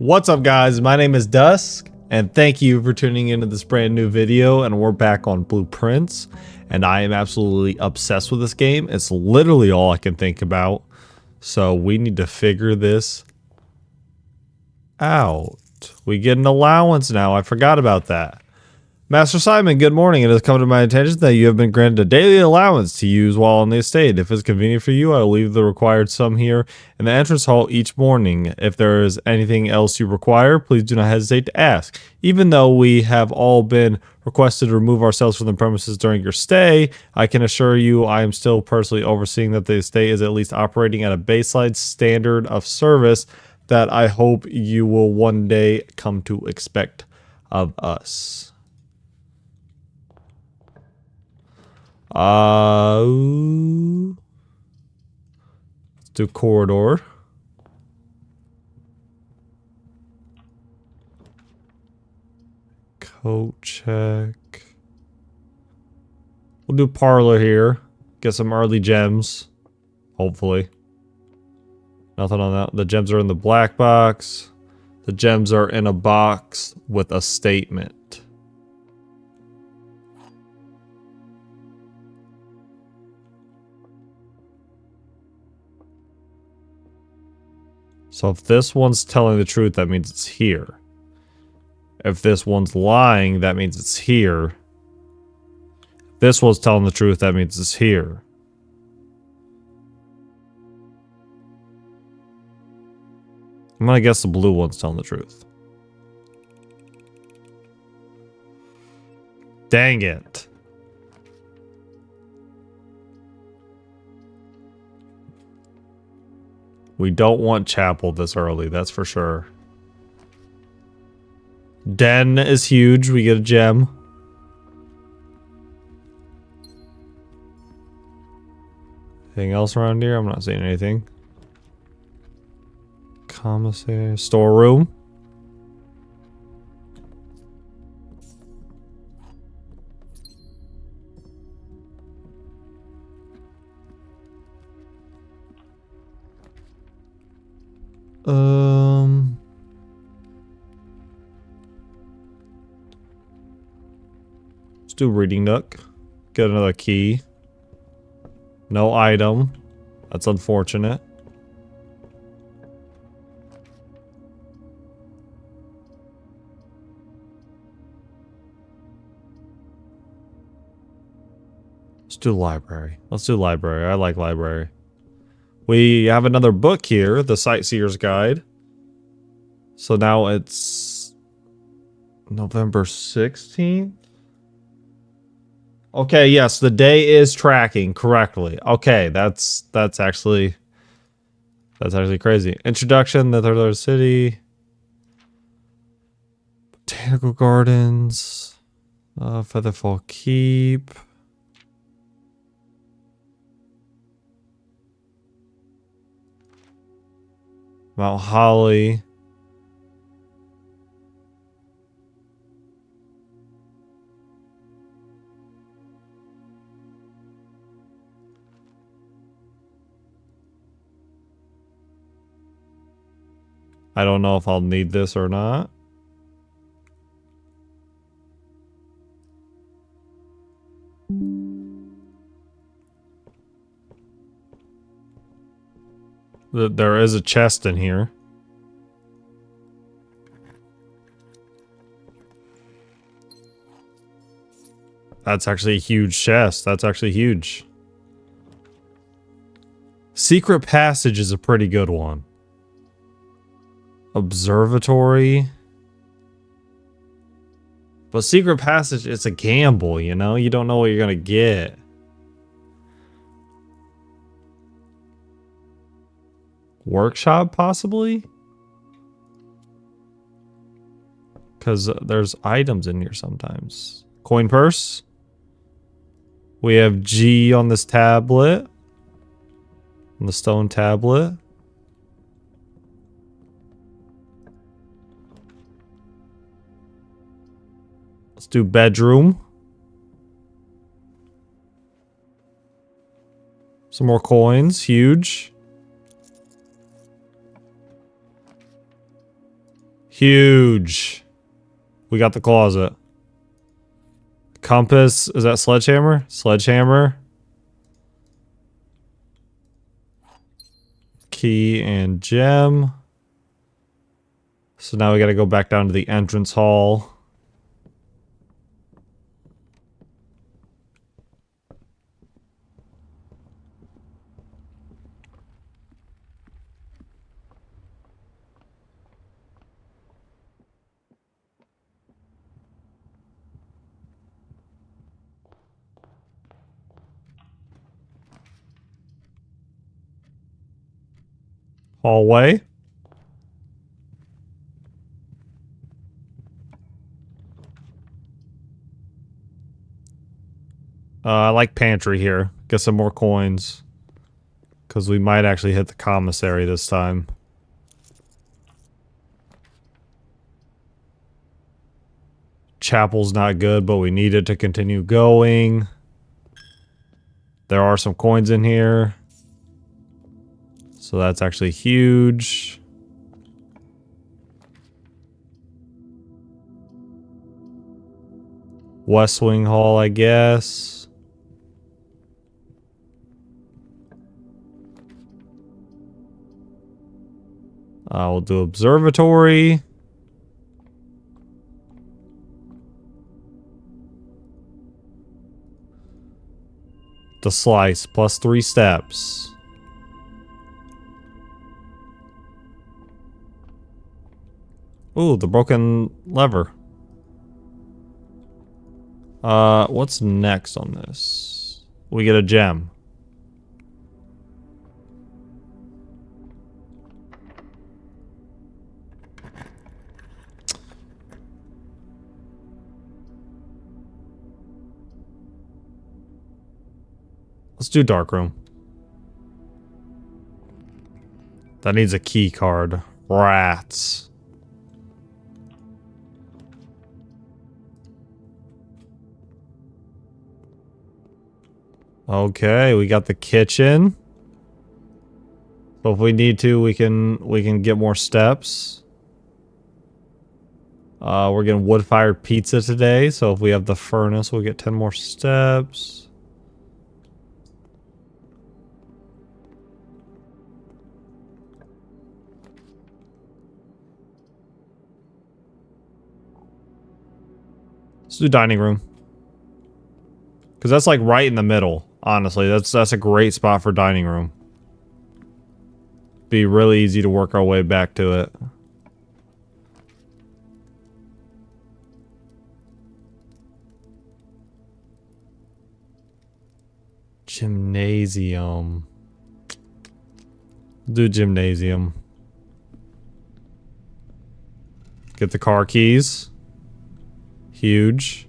What's up, guys? My name is Dusk, and thank you for tuning into this brand new video. And we're back on Blueprints, and I am absolutely obsessed with this game. It's literally all I can think about. So we need to figure this out. We get an allowance now. I forgot about that. Master Simon, good morning. It has come to my attention that you have been granted a daily allowance to use while on the estate. If it's convenient for you, I will leave the required sum here in the entrance hall each morning. If there is anything else you require, please do not hesitate to ask. Even though we have all been requested to remove ourselves from the premises during your stay, I can assure you I am still personally overseeing that the estate is at least operating at a baseline standard of service that I hope you will one day come to expect of us. Let's do corridor. Coat check. We'll do parlor here. Get some early gems. Hopefully. Nothing on that. The gems are in the black box. The gems are in a box with a statement. So if this one's telling the truth, that means it's here. If this one's lying, that means it's here. If this one's telling the truth, that means it's here. I'm gonna guess the blue one's telling the truth. Dang it. We don't want chapel this early, that's for sure. Den is huge. We get a gem. Anything else around here? I'm not seeing anything. Commissary. Storeroom. Let's do reading nook. Get another key. No item. That's unfortunate. Let's do library. Let's do library. I like library. We have another book here, the Sightseer's Guide. So now it's November 16th. Okay, yes, the day is tracking correctly. Okay, that's actually crazy. Introduction, the third city. Botanical Gardens. Featherfall Keep. Mount Holly. I don't know if I'll need this or not. There is a chest in here. That's actually a huge chest. That's actually huge. Secret Passage is a pretty good one. Observatory. But Secret Passage, it's a gamble, you know? You don't know what you're gonna get. Workshop, possibly? Because there's items in here sometimes. Coin purse. We have G on this tablet. On the stone tablet. Let's do bedroom. Some more coins. Huge. Huge. We got the closet. Compass. Is that sledgehammer? Sledgehammer. Key and gem. So now we gotta go back down to the entrance hall. Hallway. I like pantry here. Get some more coins. Because we might actually hit the commissary this time. Chapel's not good, but we need it to continue going. There are some coins in here. So that's actually huge. West Wing Hall, I guess. We'll do observatory. The slice, plus 3 steps. Ooh, the broken lever. What's next on this? We get a gem. Let's do darkroom. That needs a key card. Rats. Okay, we got the kitchen. So if we need to, we can get more steps. We're getting wood-fired pizza today, so if we have the furnace, we'll get 10 more steps. Let's do dining room. Because that's like right in the middle, honestly. That's a great spot for dining room. Be really easy to work our way back to it. Gymnasium. Do gymnasium. Get the car keys. Huge.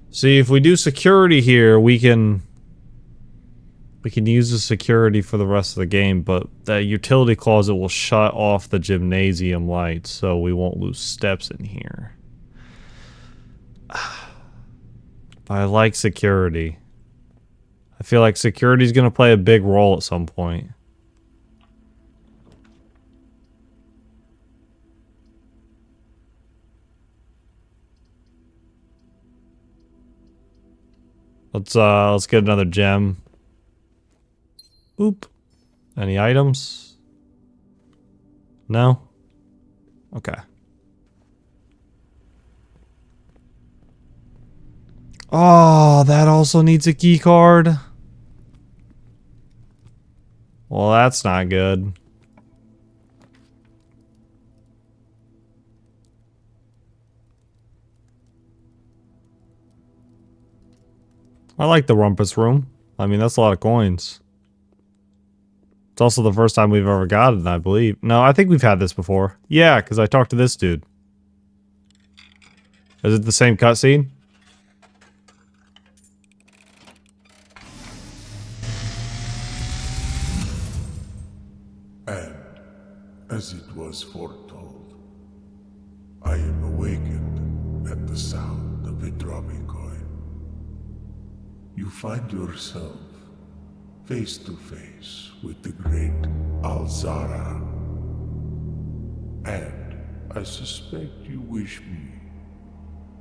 See, if we do security here, we can use the security for the rest of the game, but that utility closet will shut off the gymnasium lights, so we won't lose steps in here. I like security. I feel like security is going to play a big role at some point. Let's get another gem. Oop. Any items? No? Okay. Oh, that also needs a key card. Well, that's not good. I like the rumpus room. I mean, that's a lot of coins. It's also the first time we've ever gotten it, I believe. No, I think we've had this before. Yeah, because I talked to this dude. Is it the same cutscene? And, as it was foretold, I am awakened at the sound of a dropping coin. you find yourself face to face with the great Alzara. And I suspect you wish me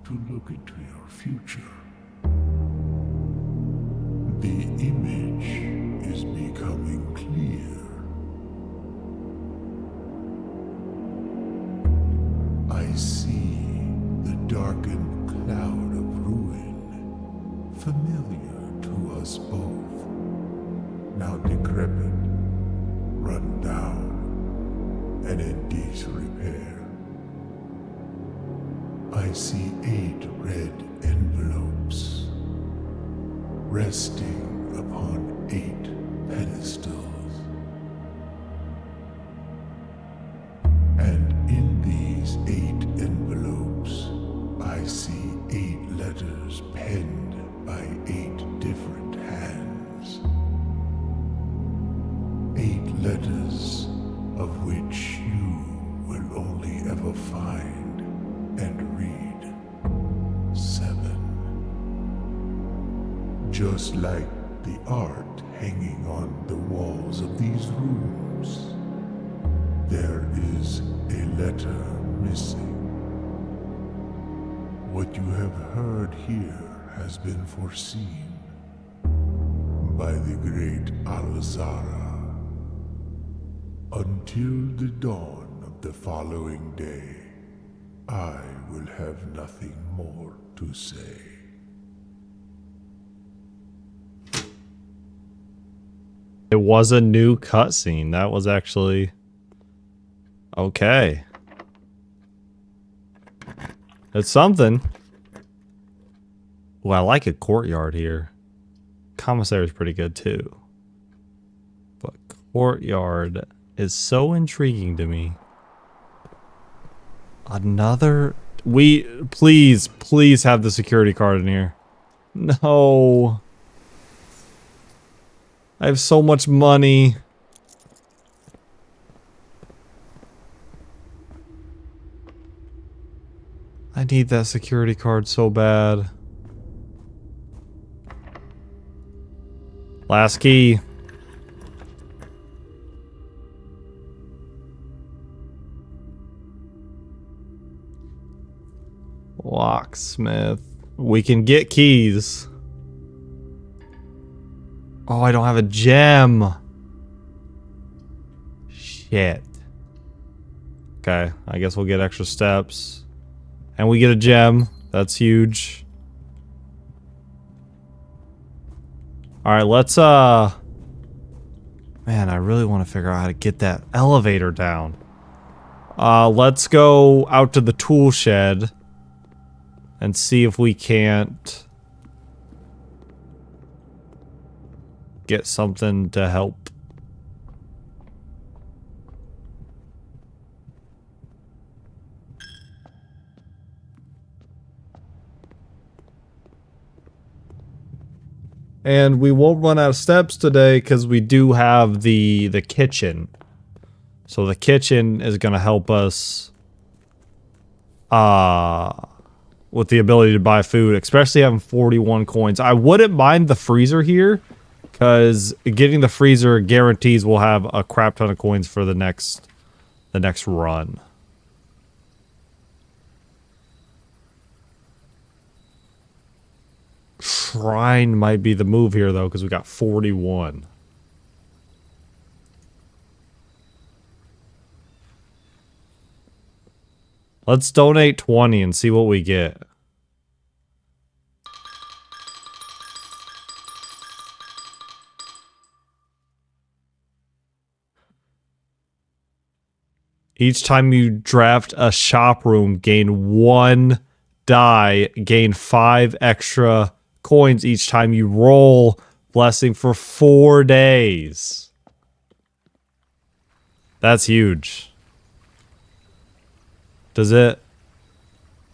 to look into your future. The image is becoming clear. I see the darkened cloud of ruin, familiar to us both, now decrepit, run down, and in disrepair. I see 8 red envelopes resting upon 8 pedestals. And in these 8 envelopes, I see 8 letters penned by 8 different hands. 8 letters of which you will only ever find and read 7. Just like the art hanging on the walls of these rooms, there is a letter missing. What you have heard here has been foreseen by the great Alzara. Until the dawn of the following day, I will have nothing more to say. It was a new cutscene. That was actually okay. It's something. Well, I like a courtyard here. Commissary is pretty good too. But courtyard is so intriguing to me. Another... Please have the security card in here. No. I have so much money. I need that security card so bad. Last key. Locksmith. We can get keys. Oh, I don't have a gem. Shit. Okay, I guess we'll get extra steps. And we get a gem. That's huge. Alright, let's, Man, I really want to figure out how to get that elevator down. Let's go out to the tool shed and see if we can't get something to help. And we won't run out of steps today because we do have the kitchen. So the kitchen is going to help us with the ability to buy food, especially having 41 coins. I wouldn't mind the freezer here because getting the freezer guarantees we'll have a crap ton of coins for the next run. Shrine might be the move here, though, because we got 41. Let's donate 20 and see what we get. Each time you draft a shop room, gain 1 die, gain 5 extra coins each time you roll blessing for 4 days. That's huge. Does it?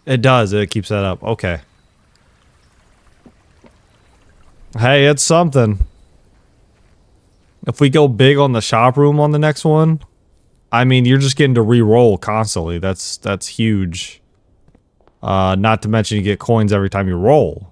It does. It keeps that up. Okay. Hey, it's something. If we go big on the shop room on the next one, I mean, you're just getting to re-roll constantly. That's huge. Not to mention you get coins every time you roll.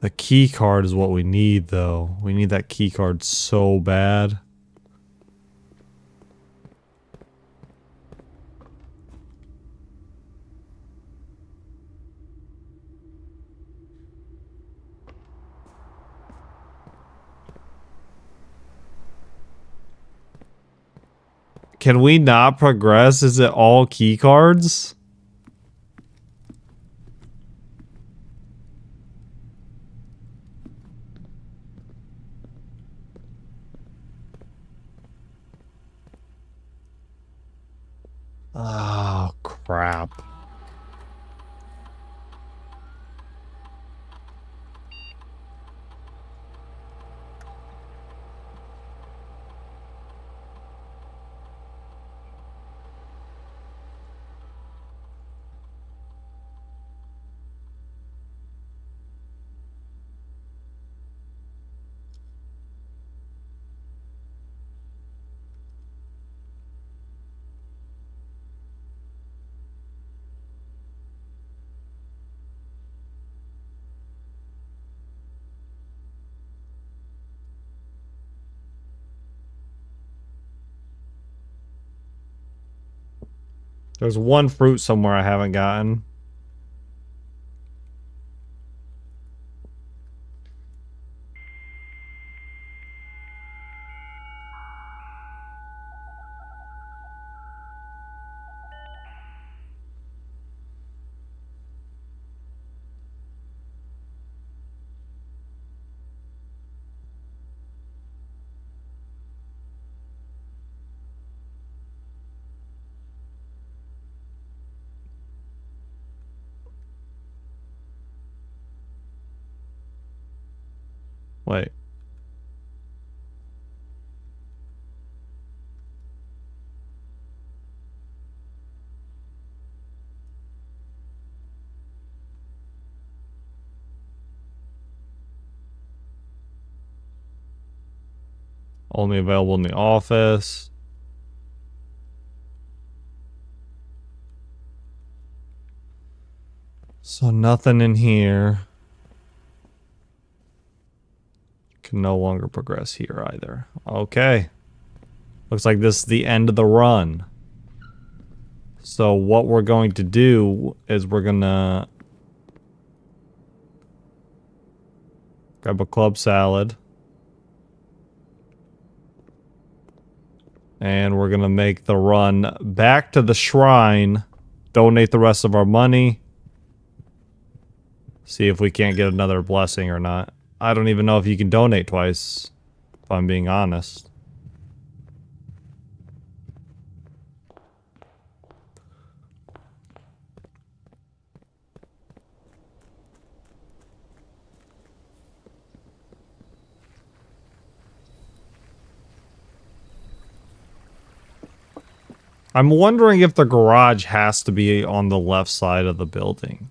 The key card is what we need, though. We need that key card so bad. Can we not progress? Is it all key cards? Oh, crap. There's one fruit somewhere I haven't gotten. Wait. Only available in the office. So nothing in here. Can no longer progress here either. Okay. Looks like this is the end of the run. So what we're going to do is we're gonna grab a club salad. And we're gonna make the run back to the shrine. Donate the rest of our money. See if we can't get another blessing or not. I don't even know if you can donate twice, if I'm being honest. I'm wondering if the garage has to be on the left side of the building.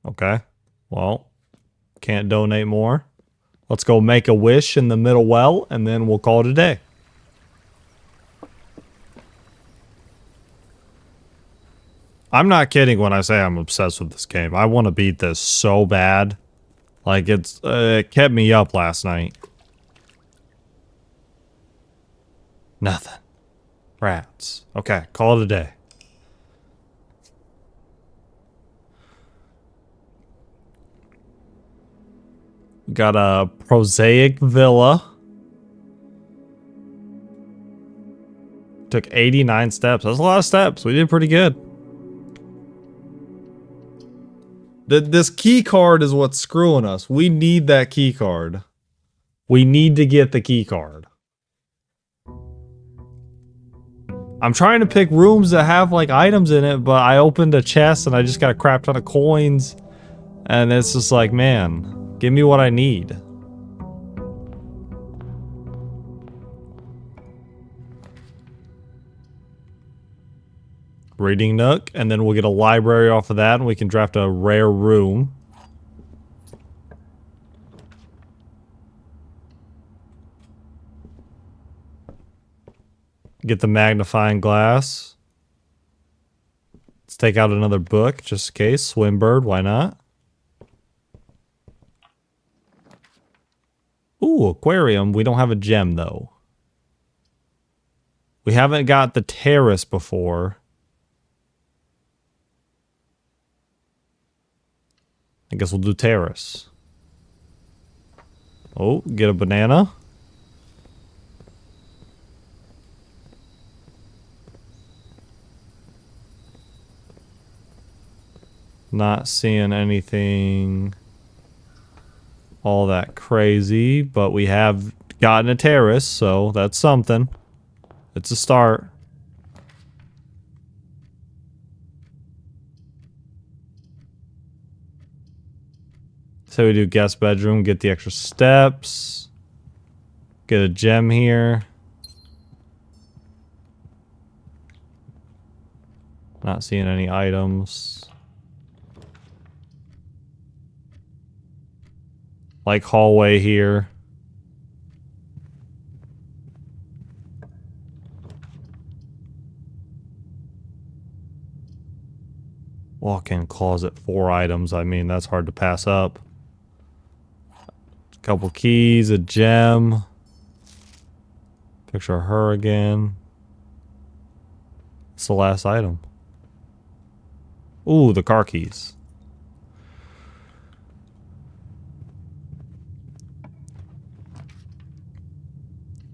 Okay. Well, can't donate more. Let's go make a wish in the middle well, and then we'll call it a day. I'm not kidding when I say I'm obsessed with this game. I want to beat this so bad. Like, it kept me up last night. Nothing. Rats. Okay, call it a day. Got a prosaic villa. Took 89 steps. That's a lot of steps. We did pretty good. This key card is what's screwing us. We need that key card. We need to get the key card. I'm trying to pick rooms that have like items in it, but I opened a chest and I just got a crap ton of coins. And it's just like, man, give me what I need. Reading nook, and then we'll get a library off of that, and we can draft a rare room. Get the magnifying glass. Let's take out another book just in case. Swimbird, why not? Ooh, aquarium. We don't have a gem though. We haven't got the terrace before. I guess we'll do terrace. Oh, get a banana. Not seeing anything all that crazy, but we have gotten a terrace, so that's something. It's a start. So we do guest bedroom, get the extra steps. Get a gem here. Not seeing any items. Like hallway here. Walk-in closet, 4 items. I mean, that's hard to pass up. Couple keys, a gem. Picture of her again. It's the last item. Ooh, the car keys.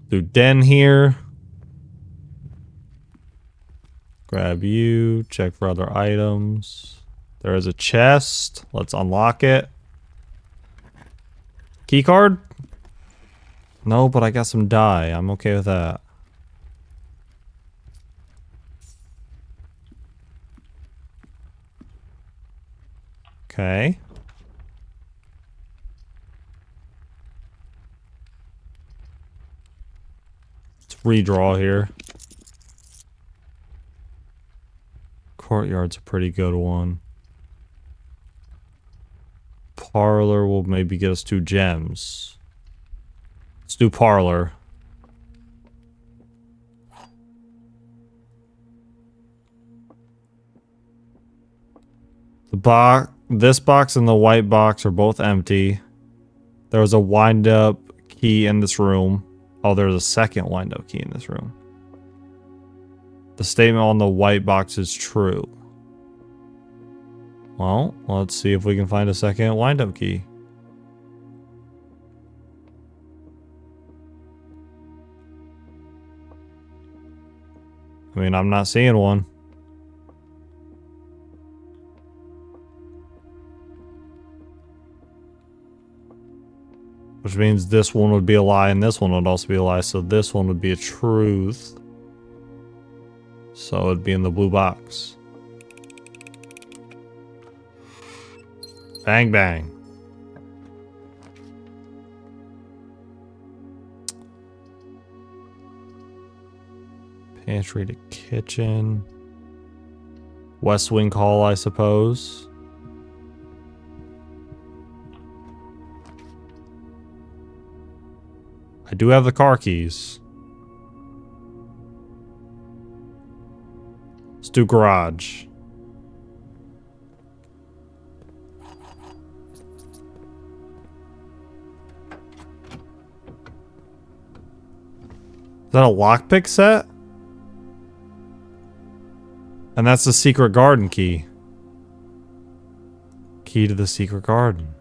Do den here. Grab you. Check for other items. There is a chest. Let's unlock it. Key card? No, but I got some dye. I'm okay with that. Okay. Let's redraw here. Courtyard's a pretty good one. Parlor will maybe get us 2 gems. Let's do parlor. This box and the white box are both empty. There was a wind-up key in this room. Oh, there's a second wind-up key in this room. The statement on the white box is true. Well, let's see if we can find a second wind-up key. I mean, I'm not seeing one. Which means this one would be a lie and this one would also be a lie. So this one would be a truth. So it'd be in the blue box. Bang, bang. Pantry to kitchen. West Wing Hall, I suppose. I do have the car keys. Let's do garage. Is that a lockpick set? And that's the secret garden key. Key to the secret garden.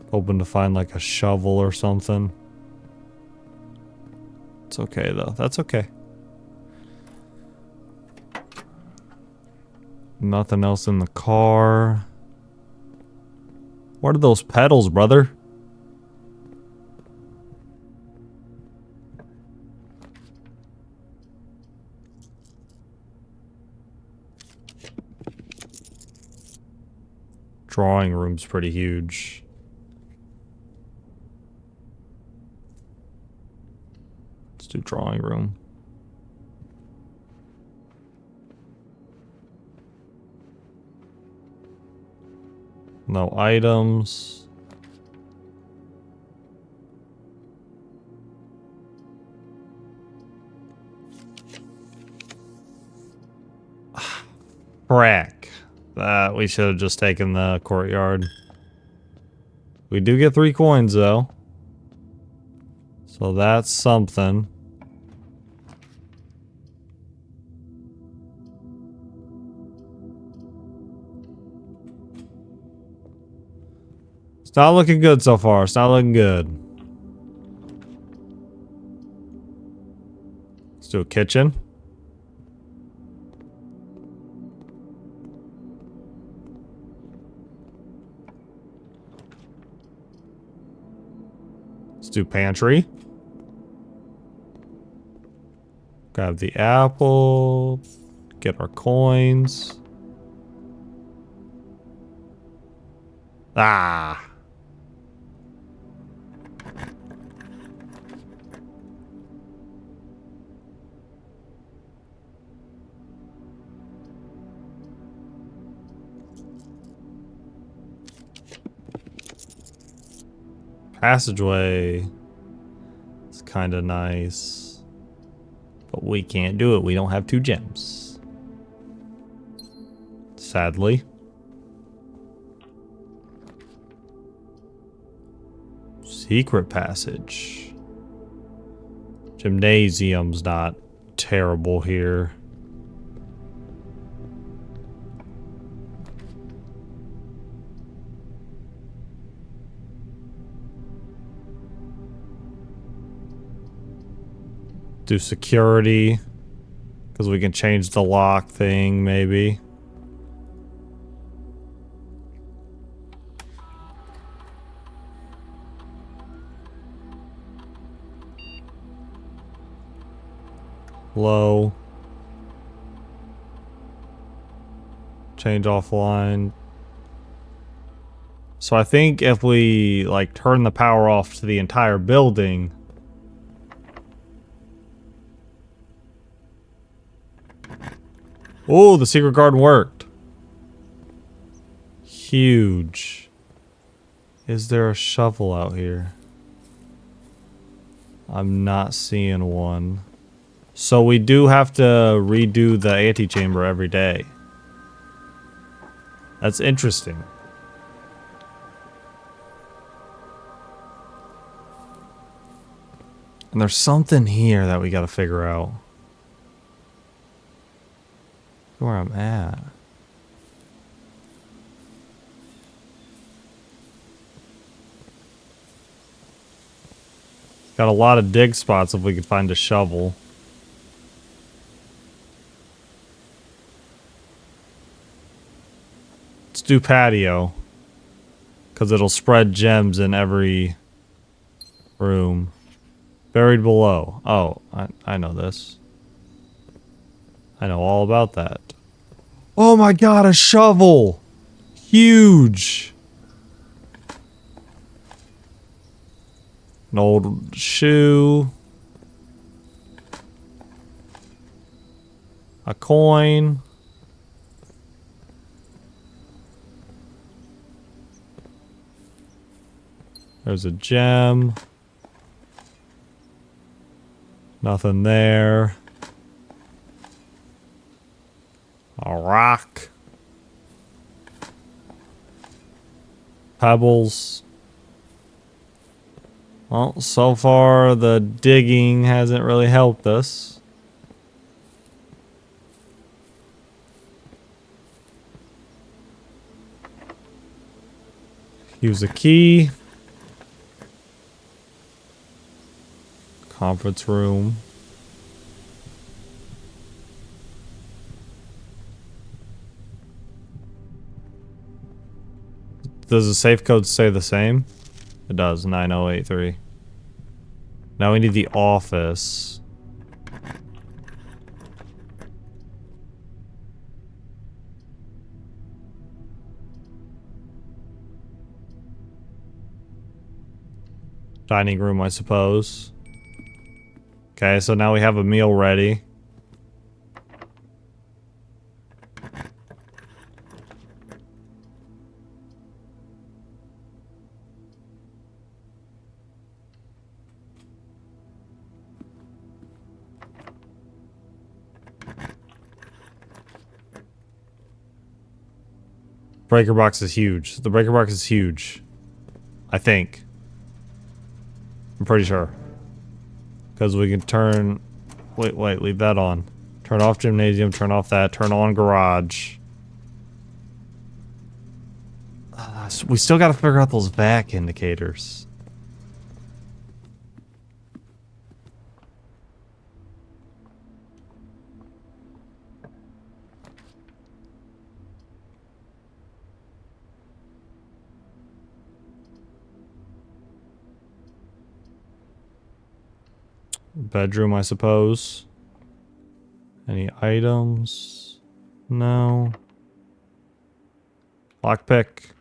Hoping to find like a shovel or something. It's okay though. That's okay. Nothing else in the car. What are those pedals, brother? Drawing room's pretty huge. Let's do drawing room. No items. Crack. We should have just taken the courtyard. We do get 3 coins, though. So that's something. It's not looking good so far. It's not looking good. Let's do a kitchen. Let's do pantry. Grab the apple. Get our coins. Ah. Passageway. It's kind of nice. But we can't do it. We don't have 2 gems. Sadly. Secret passage. Gymnasium's not terrible here. Do security. Because we can change the lock thing, maybe. Low. Change offline. So I think if we like turn the power off to the entire building. Oh, the secret garden worked. Huge. Is there a shovel out here? I'm not seeing one. So we do have to redo the antechamber every day. That's interesting. And there's something here that we gotta figure out. Where I'm at. Got a lot of dig spots if we could find a shovel. Let's do patio. Because it'll spread gems in every room. Buried below. Oh, I know this. I know all about that. Oh my god, a shovel! Huge! An old shoe. A coin. There's a gem. Nothing there. A rock. Pebbles. Well, so far the digging hasn't really helped us. Use a key. Conference room. Does the safe code stay the same? It does, 9083. Now we need the office. Dining room, I suppose. Okay, so now we have a meal ready. breaker box is huge. The breaker box is huge. I think. I'm pretty sure. Because we can turn... Wait, leave that on. Turn off gymnasium, turn off that, turn on garage. We still gotta figure out those vac indicators. Bedroom, I suppose. Any items? No. Lockpick.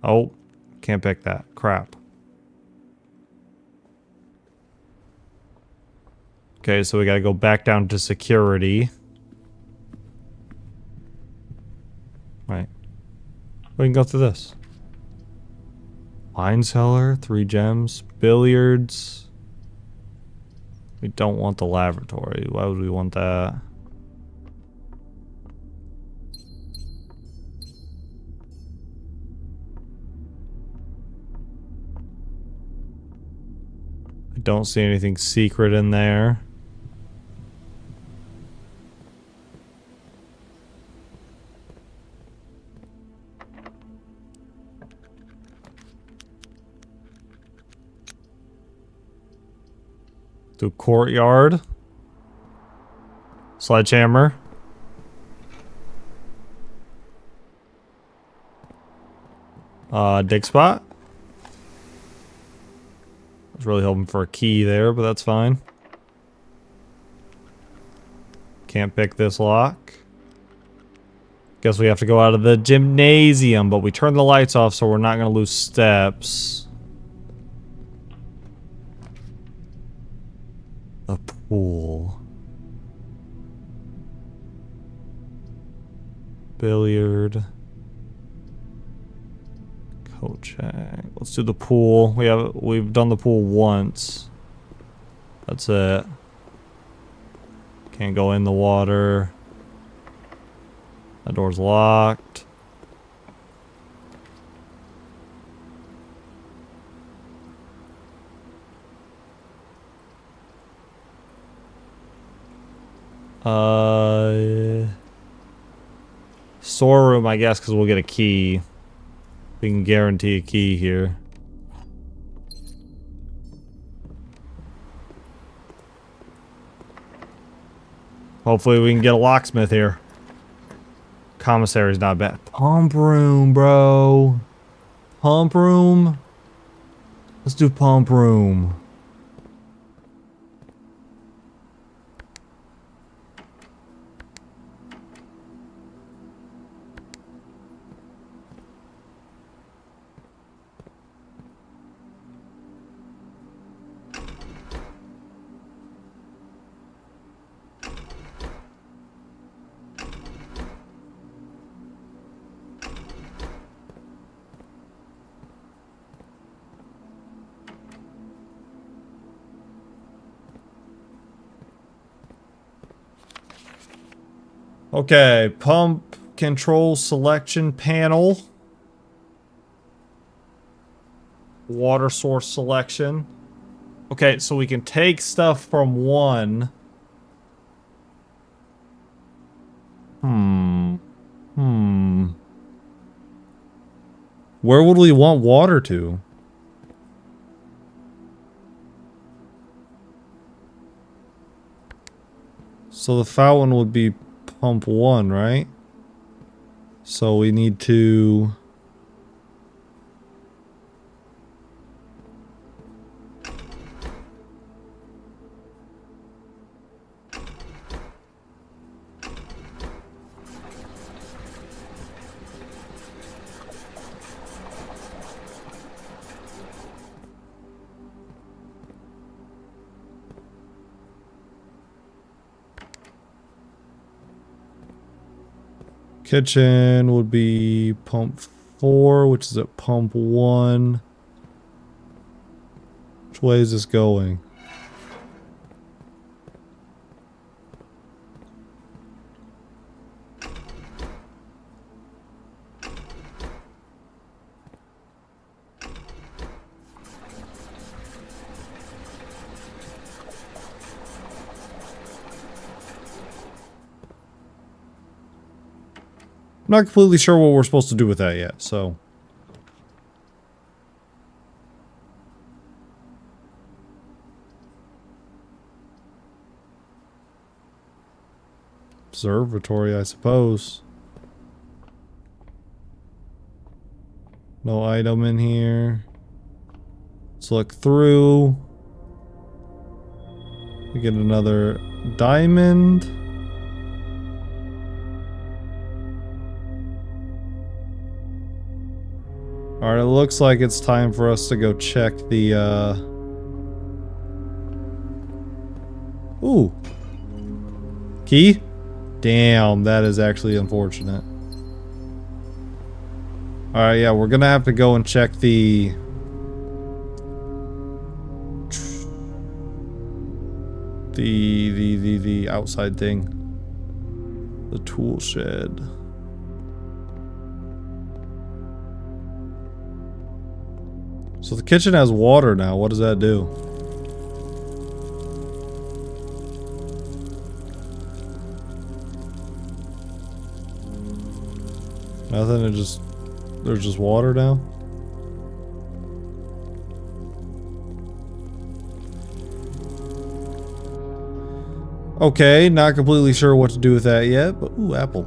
Oh, can't pick that. Crap. Okay, so we gotta go back down to security. Right. We can go through this. Wine cellar, 3 gems, billiards. We don't want the laboratory. Why would we want that? I don't see anything secret in there. To courtyard. Sledgehammer. Dig spot. I was really hoping for a key there, but that's fine. Can't pick this lock. Guess we have to go out of the gymnasium, but we turn the lights off so we're not going to lose steps. A pool. Billiard. Coat check. Let's do the pool. We've done the pool once. That's it. Can't go in the water. That door's locked. Storeroom, I guess, because we'll get a key. We can guarantee a key here. Hopefully we can get a locksmith here. Commissary's not bad. Pump room, bro. Pump room. Let's do pump room. Okay, pump control selection panel. Water source selection. Okay, so we can take stuff from one. Where would we want water to? So the fountain would be pump 1, right? So we need to... Kitchen would be pump 4, which is at pump 1. Which way is this going? not completely sure what we're supposed to do with that yet, so. Observatory, I suppose. No item in here. Let's look through. We get another diamond. Alright, it looks like it's time for us to go check the, Ooh. Key? Damn, that is actually unfortunate. Alright, yeah, we're gonna have to go and check the... The outside thing. The tool shed. So the kitchen has water now. What does that do? Nothing, there's just water now? Okay, not completely sure what to do with that yet, but ooh, apple.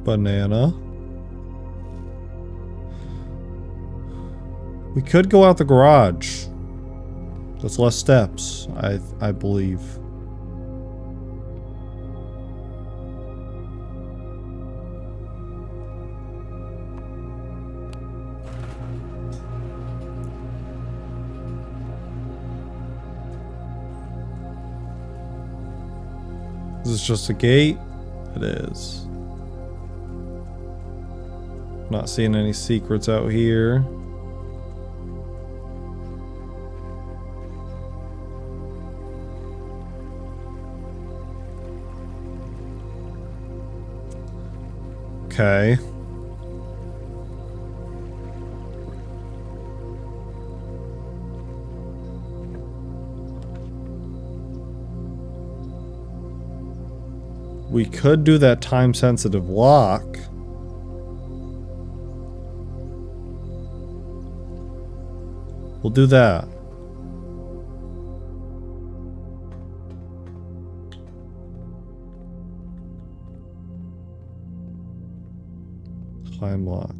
Banana. We could go out the garage. That's less steps, I believe. Is this just a gate? It is. Not seeing any secrets out here. Okay. We could do that time-sensitive lock. We'll do that. Time lock.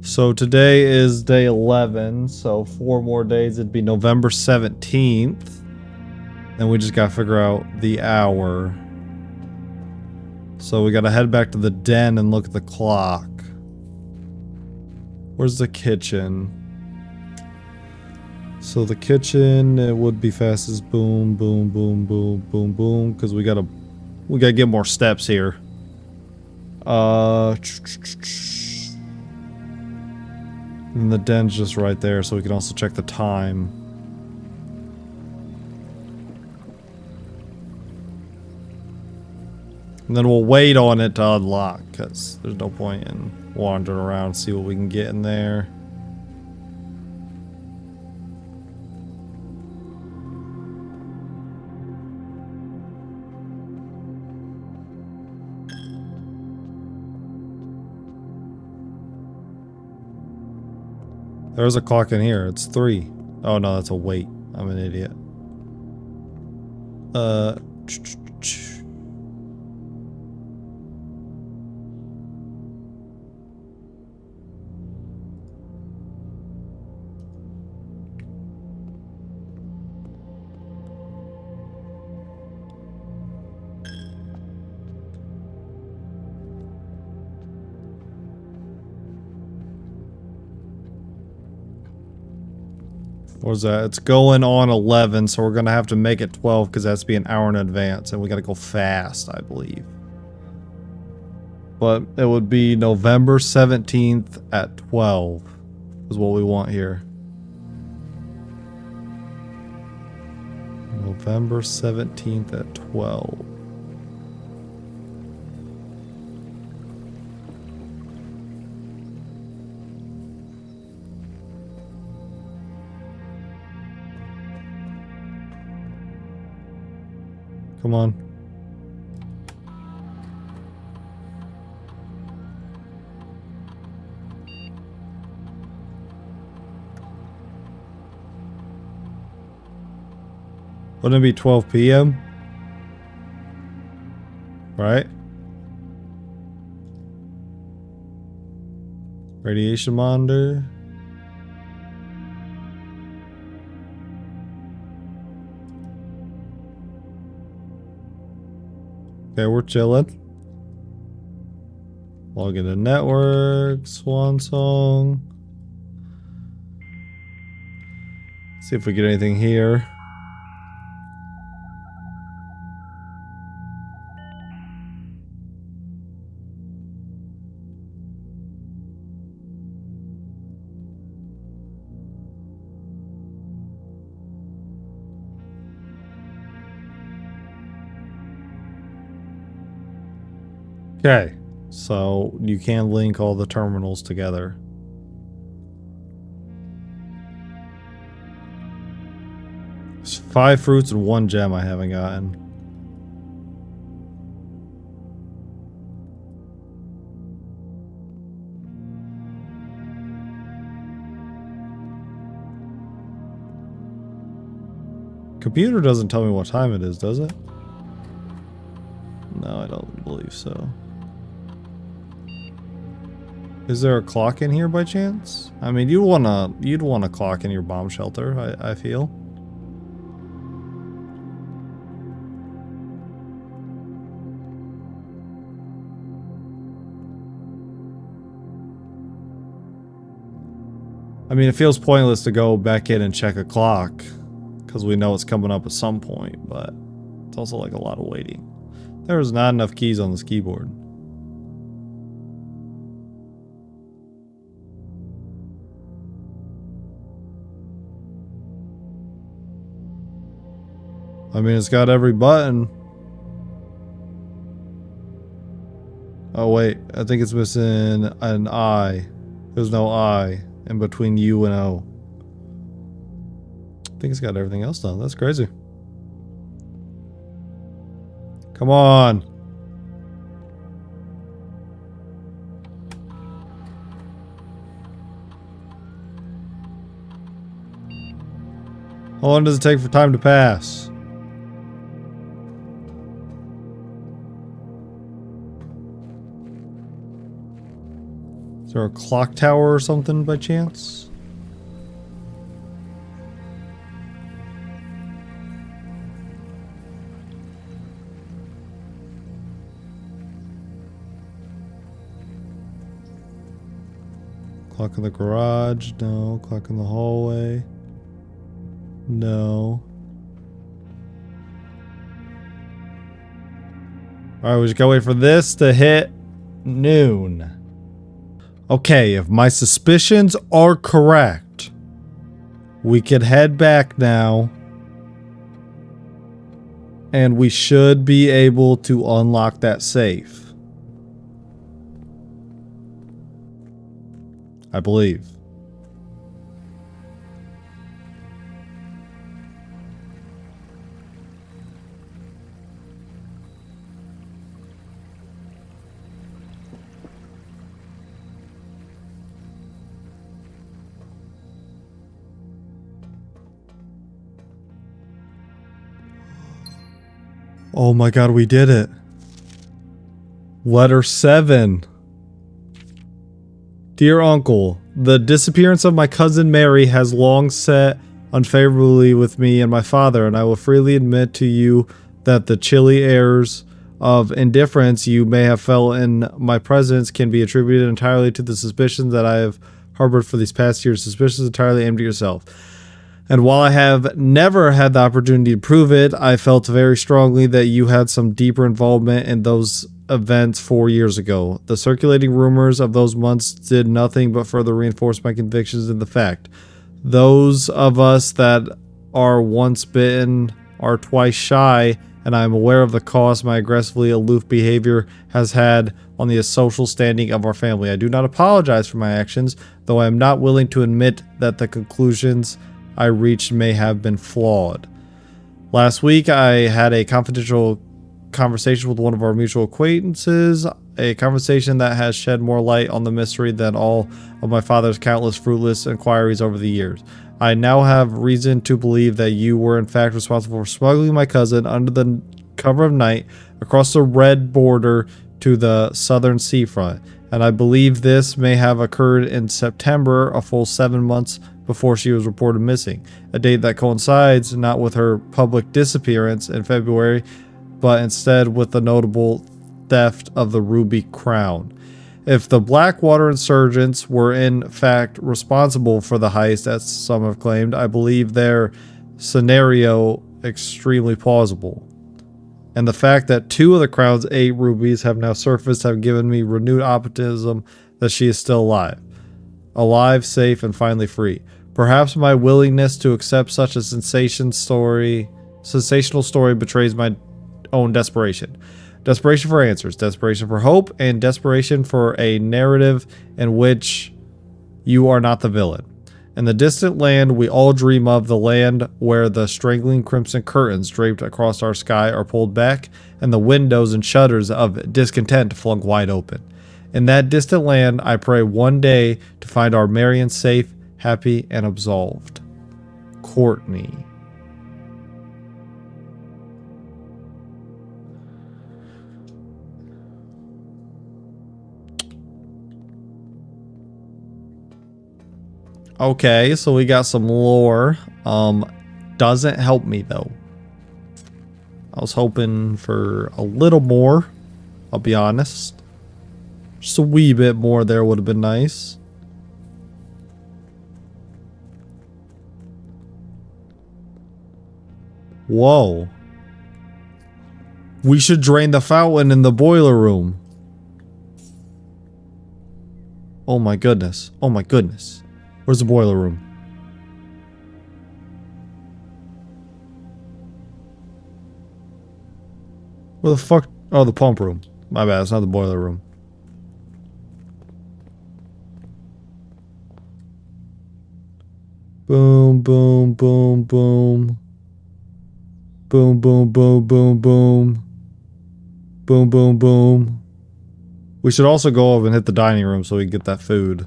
So today is day 11, so 4 more days, it'd be November 17th. And we just gotta figure out the hour. So we gotta head back to the den and look at the clock. Where's the kitchen? So the kitchen, it would be fast as boom, boom, boom, boom, boom, boom, because we gotta get more steps here. And the den's just right there, so we can also check the time. And then we'll wait on it to unlock, because there's no point in wandering around, see what we can get in there. There's a clock in here. It's 3. Oh no, that's a wait. I'm an idiot. What is that? It's going on 11, so we're gonna have to make it 12 because that's be an hour in advance, and we gotta go fast, I believe. But it would be November 17th at 12 is what we want here. November 17th at 12. Come on. Wouldn't it be 12 p.m.? Right? Radiation monitor. Okay, we're chilling. Log into network, Swan Song. See if we get anything here. Okay, so you can link all the terminals together. There's 5 fruits and 1 gem I haven't gotten. Computer doesn't tell me what time it is, does it? No, I don't believe so. Is there a clock in here by chance? I mean, you'd want a clock in your bomb shelter, I feel. I mean, it feels pointless to go back in and check a clock because we know it's coming up at some point, but it's also like a lot of waiting. There's not enough keys on this keyboard. I mean, it's got every button. Oh wait, I think it's missing an I. There's no I in between U and O. I think it's got everything else done. That's crazy. Come on. How long does it take for time to pass? Is there a clock tower or something by chance? Clock in the garage? No. Clock in the hallway? No. Alright, we just gotta wait for this to hit noon. Okay, if my suspicions are correct, we could head back now. And we should be able to unlock that safe. I believe. Oh my god, we did it. Letter 7. Dear Uncle, the disappearance of my cousin Mary has long set unfavorably with me and my father, and I will freely admit to you that the chilly airs of indifference you may have felt in my presence can be attributed entirely to the suspicions that I have harbored for these past years, suspicions entirely aimed at yourself. And while I have never had the opportunity to prove it, I felt very strongly that you had some deeper involvement in those events 4 years ago. The circulating rumors of those months did nothing but further reinforce my convictions in the fact. Those of us that are once bitten are twice shy, and I am aware of the cost my aggressively aloof behavior has had on the social standing of our family. I do not apologize for my actions, though I am not willing to admit that the conclusions I reached may have been flawed. Last week, I had a confidential conversation with one of our mutual acquaintances, a conversation that has shed more light on the mystery than all of my father's countless fruitless inquiries over the years. I now have reason to believe that you were in fact responsible for smuggling my cousin under the cover of night across the red border to the southern seafront, and I believe this may have occurred in September, a full 7 months before she was reported missing, a date that coincides not with her public disappearance in February, but instead with the notable theft of the Ruby Crown. If the Blackwater insurgents were in fact responsible for the heist, as some have claimed, I believe their scenario extremely plausible. And the fact that 2 of the Crown's 8 rubies have now surfaced have given me renewed optimism that she is still alive. Alive, safe, and finally free. Perhaps my willingness to accept such a sensational story betrays my own desperation. Desperation for answers, desperation for hope, and desperation for a narrative in which you are not the villain. In the distant land we all dream of, the land where the strangling crimson curtains draped across our sky are pulled back and the windows and shutters of discontent flung wide open. In that distant land, I pray one day to find our Marion safe, happy, and absolved. Courtney. Okay, so we got some lore. Doesn't help me though. I was hoping for a little more, I'll be honest. Just a wee bit more there would have been nice. Whoa. We should drain the fountain in the boiler room. Oh my goodness. Oh my goodness. Where's the boiler room? Where the fuck? Oh, the pump room. My bad, it's not the boiler room. Boom, boom, boom, boom. Boom, boom, boom, boom, boom. Boom, boom, boom. We should also go over and hit the dining room so we can get that food.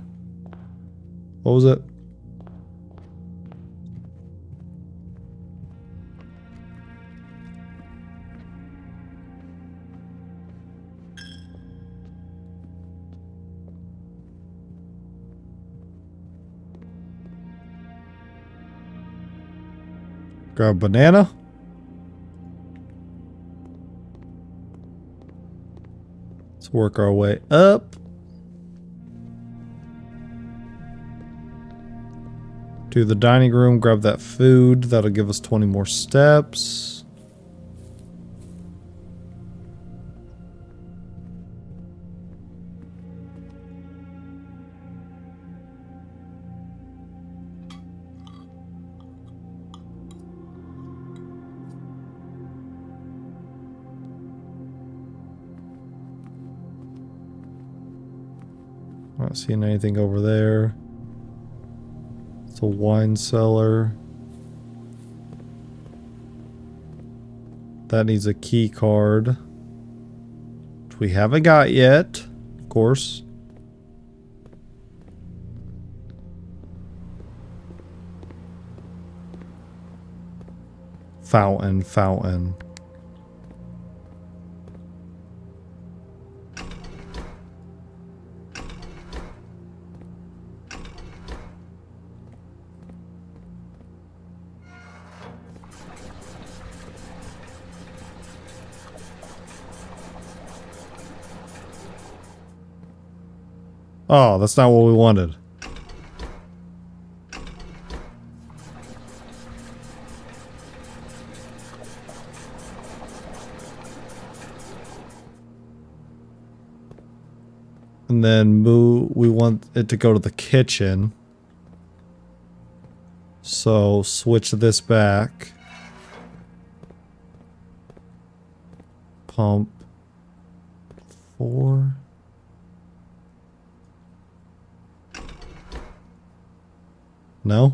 What was it? Grab a banana. Let's work our way up. To the dining room, grab that food. That'll give us 20 more steps. Not seeing anything over there. It's a wine cellar. That needs a key card, which we haven't got yet, of course. Fountain, fountain. Oh, that's not what we wanted. And then we want it to go to the kitchen. So switch this back. Pump 4. No?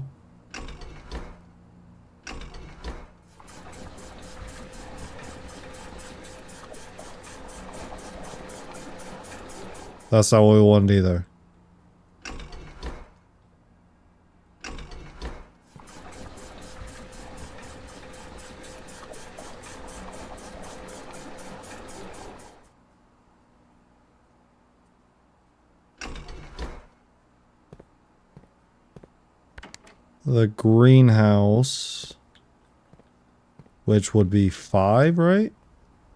That's not what we wanted either. The greenhouse, which would be 5, right?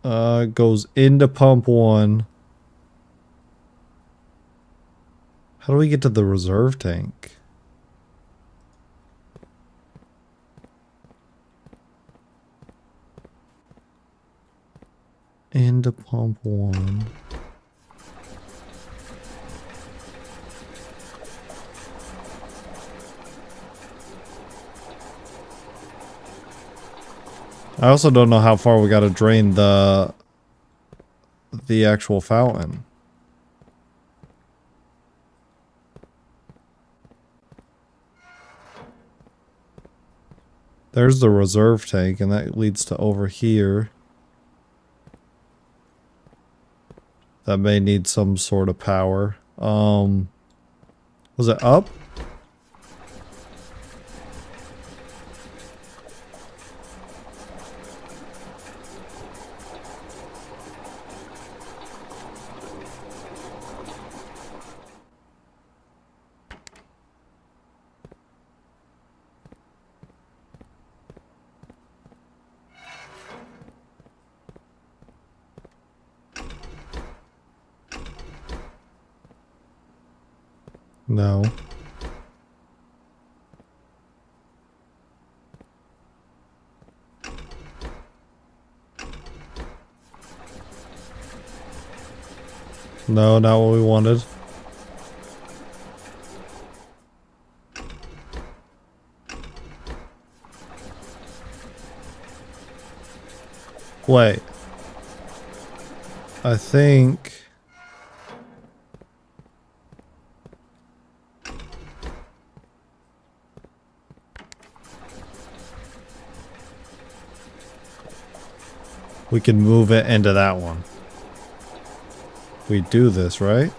Goes into pump 1. How do we get to the reserve tank? Into pump 1. I also don't know how far we gotta drain the actual fountain. There's the reserve tank, and that leads to over here. That may need some sort of power. Was it up? No. No, not what we wanted. Wait. I think... we can move it into that one. We do this, right?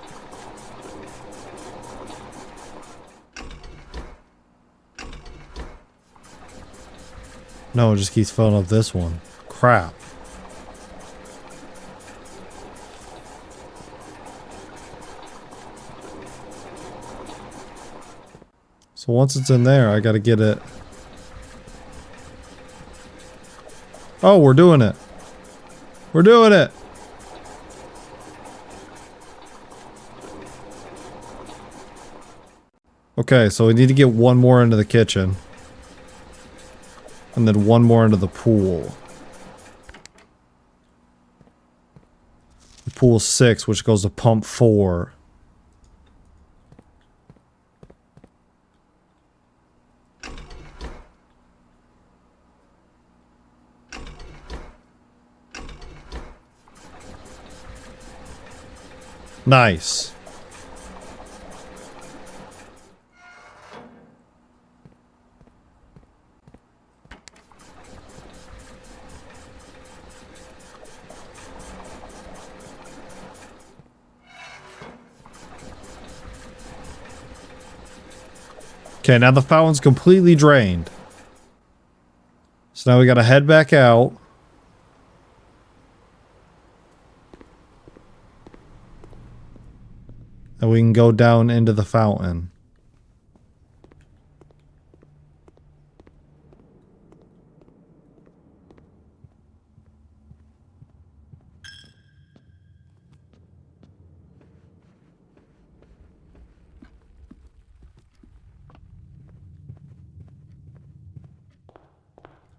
No, it just keeps filling up this one. Crap. So once it's in there, I gotta get it. Oh, we're doing it. We're doing it. Okay, so we need to get one more into the kitchen. And then one more into the pool. The pool 6, which goes to pump 4. Nice. Okay, now the fountain's completely drained. So now we gotta head back out. And we can go down into the fountain.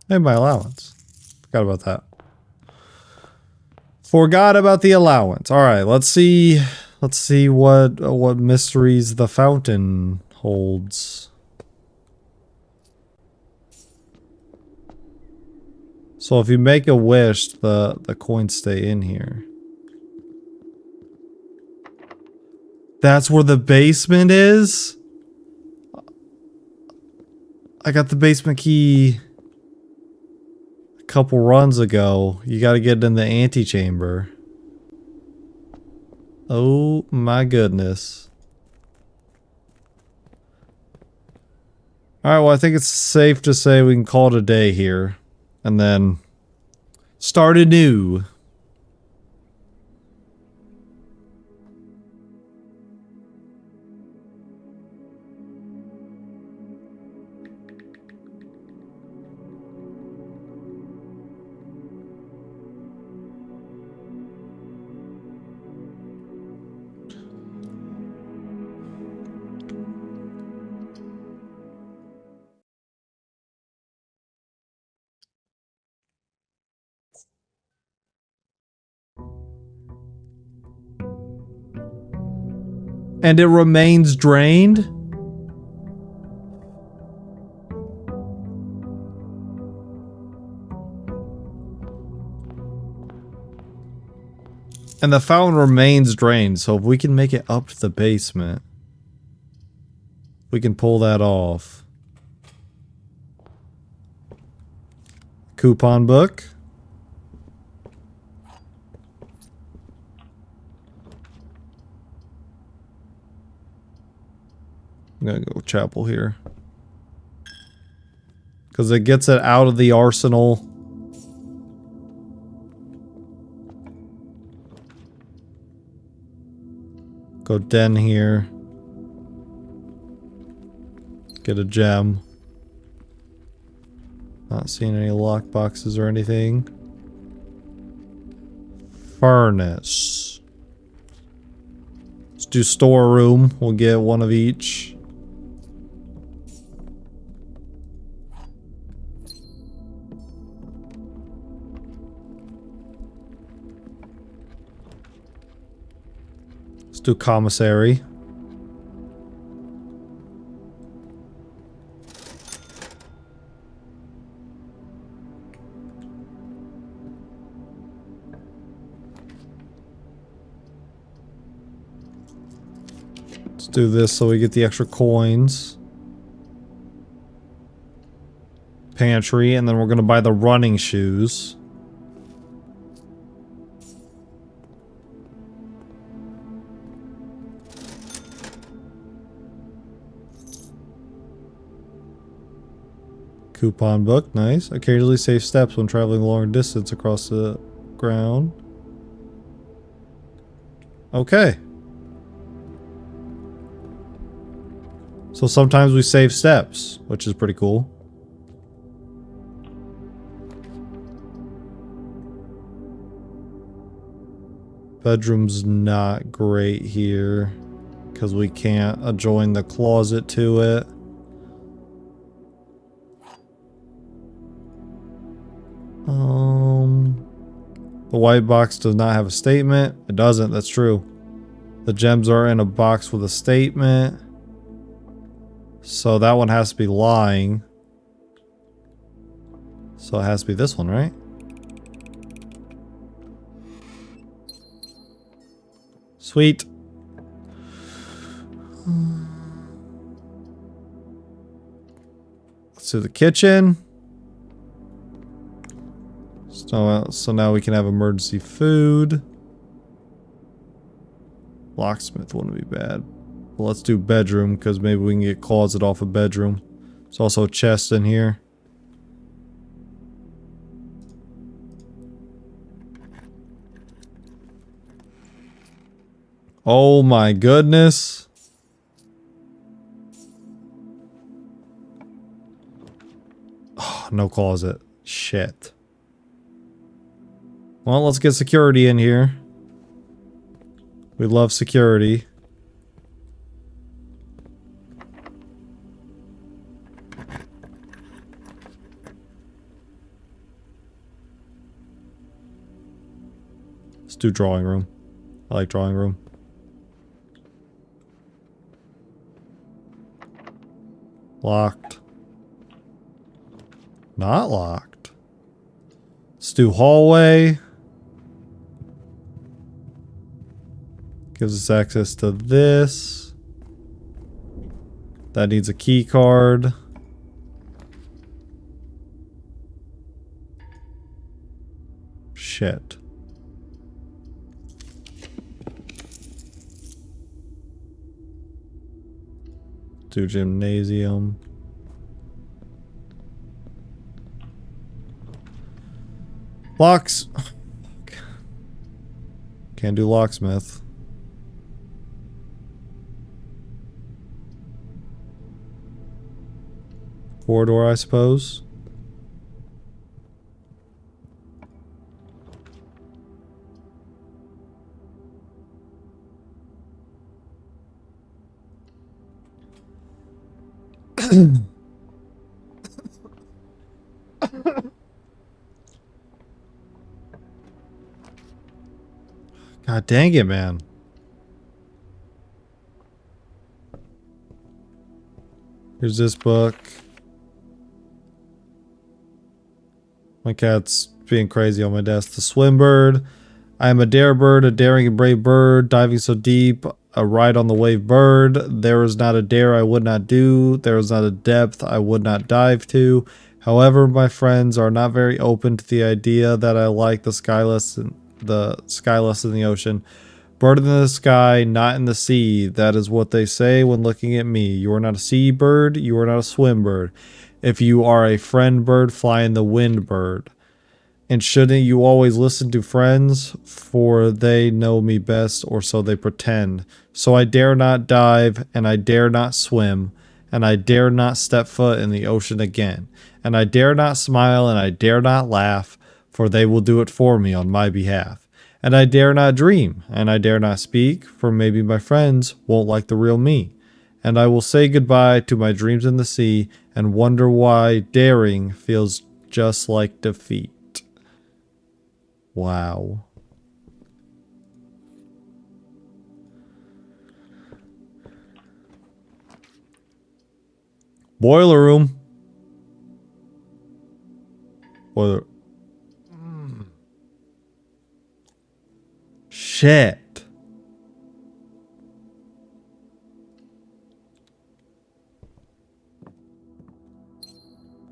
Hey, my allowance. Forgot about that. Forgot about the allowance. All right, let's see. Let's see what mysteries the fountain holds. So if you make a wish, the coins stay in here. That's where the basement is? I got the basement key a couple runs ago. You gotta get in the antechamber. Oh my goodness. Alright, well I think it's safe to say we can call it a day here. And then start anew. And it remains drained? And the fountain remains drained, so if we can make it up to the basement, we can pull that off. Coupon book. I'm gonna go chapel here. Because it gets it out of the arsenal. Go den here. Get a gem. Not seeing any lock boxes or anything. Furnace. Let's do storeroom. We'll get one of each. Let's do commissary. Let's do this so we get the extra coins. Pantry, and then we're gonna buy the running shoes. Coupon book, nice. Occasionally save steps when traveling a long distance across the ground. Okay. So sometimes we save steps, which is pretty cool. Bedroom's not great here because we can't adjoin the closet to it. The white box does not have a statement. It doesn't, that's true. The gems are in a box with a statement. So that one has to be lying. So it has to be this one, right? Sweet. Let's do the kitchen. So now we can have emergency food. Locksmith wouldn't be bad. Well, let's do bedroom because maybe we can get closet off of bedroom. There's also a chest in here. Oh my goodness. Oh, no closet. Shit. Well, let's get security in here. We love security. Let's do drawing room. I like drawing room. Locked. Not locked. Let's do hallway. Gives us access to this. That needs a key card. Shit. do gymnasium. Locks. Can't do locksmith. Corridor, I suppose. God dang it, man. Here's this book. My cat's being crazy on my desk. The swim bird. I am a dare bird, a daring and brave bird, diving so deep, a ride on the wave bird. There is not a dare I would not do. There is not a depth I would not dive to. However, my friends are not very open to the idea that I like the skyless in the ocean. Bird in the sky, not in the sea. That is what they say when looking at me. You are not a sea bird. You are not a swim bird. If you are a friend bird, fly in the wind bird. And shouldn't you always listen to friends? For they know me best, or so they pretend. So I dare not dive, and I dare not swim, and I dare not step foot in the ocean again. And I dare not smile, and I dare not laugh, for they will do it for me on my behalf. And I dare not dream, and I dare not speak, for maybe my friends won't like the real me. And I will say goodbye to my dreams in the sea, and wonder why daring feels just like defeat. Wow. Boiler room. Boiler. Shit.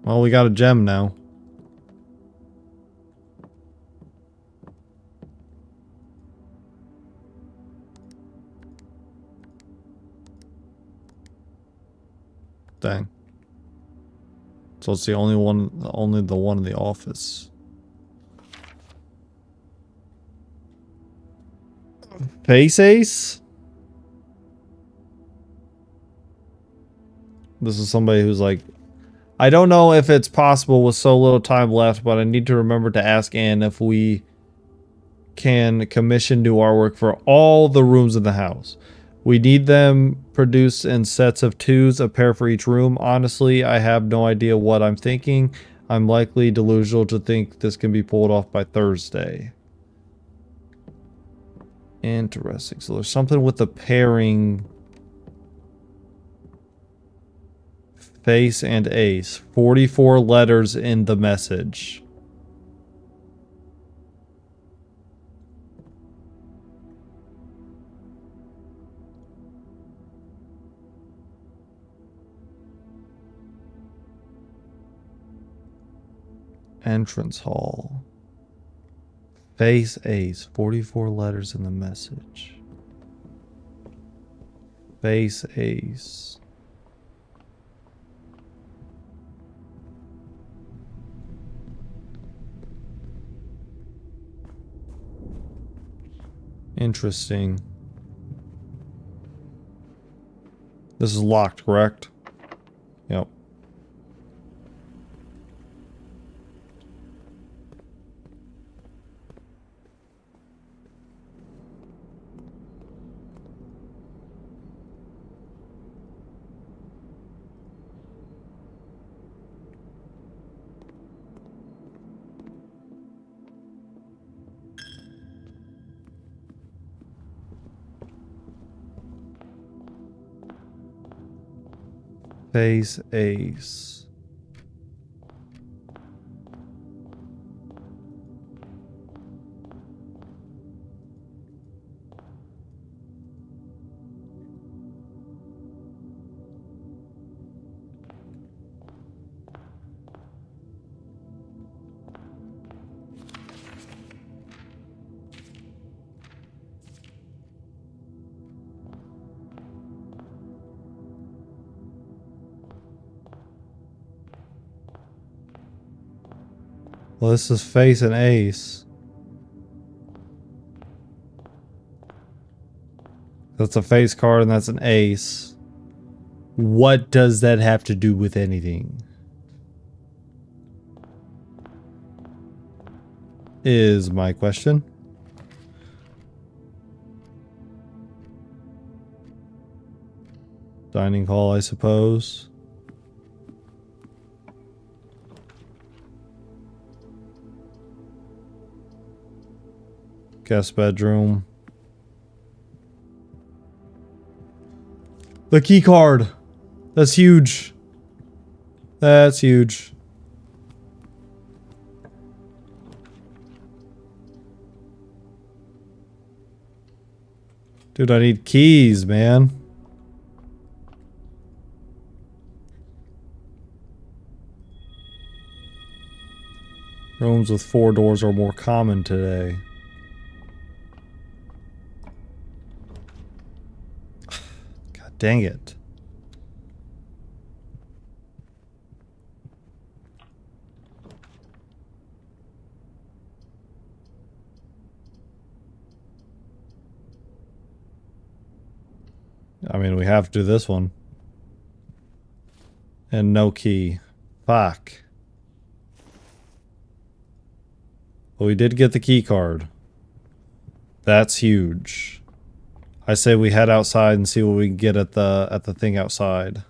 Well, we got a gem now. Dang. So it's the only the one in the office. Face Ace? This is somebody who's like, I don't know if it's possible with so little time left, but I need to remember to ask Anne if we can commission new artwork for all the rooms in the house. We need them produced in sets of 2s, a pair for each room. Honestly, I have no idea what I'm thinking. I'm likely delusional to think this can be pulled off by Thursday. Interesting. So there's something with the pairing face and ace. 44 letters in the message. Entrance hall. Face ace. 44 letters in the message. Face ace. Interesting. This is locked, correct? Yep. Face ace. Well, this is face and ace. That's a face card and that's an ace. What does that have to do with anything? Is my question. Dining hall, I suppose. Guest bedroom. The key card. That's huge. That's huge. Dude, I need keys, man. Rooms with 4 doors are more common today. God dang it. I mean, we have to do this one. And no key. Fuck. Well, we did get the key card. That's huge. I say we head outside and see what we can get at the thing outside.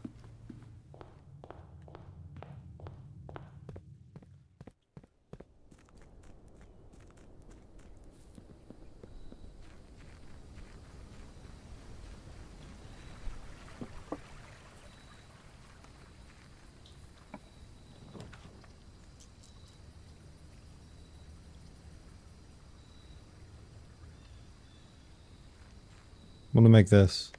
I'm gonna make this.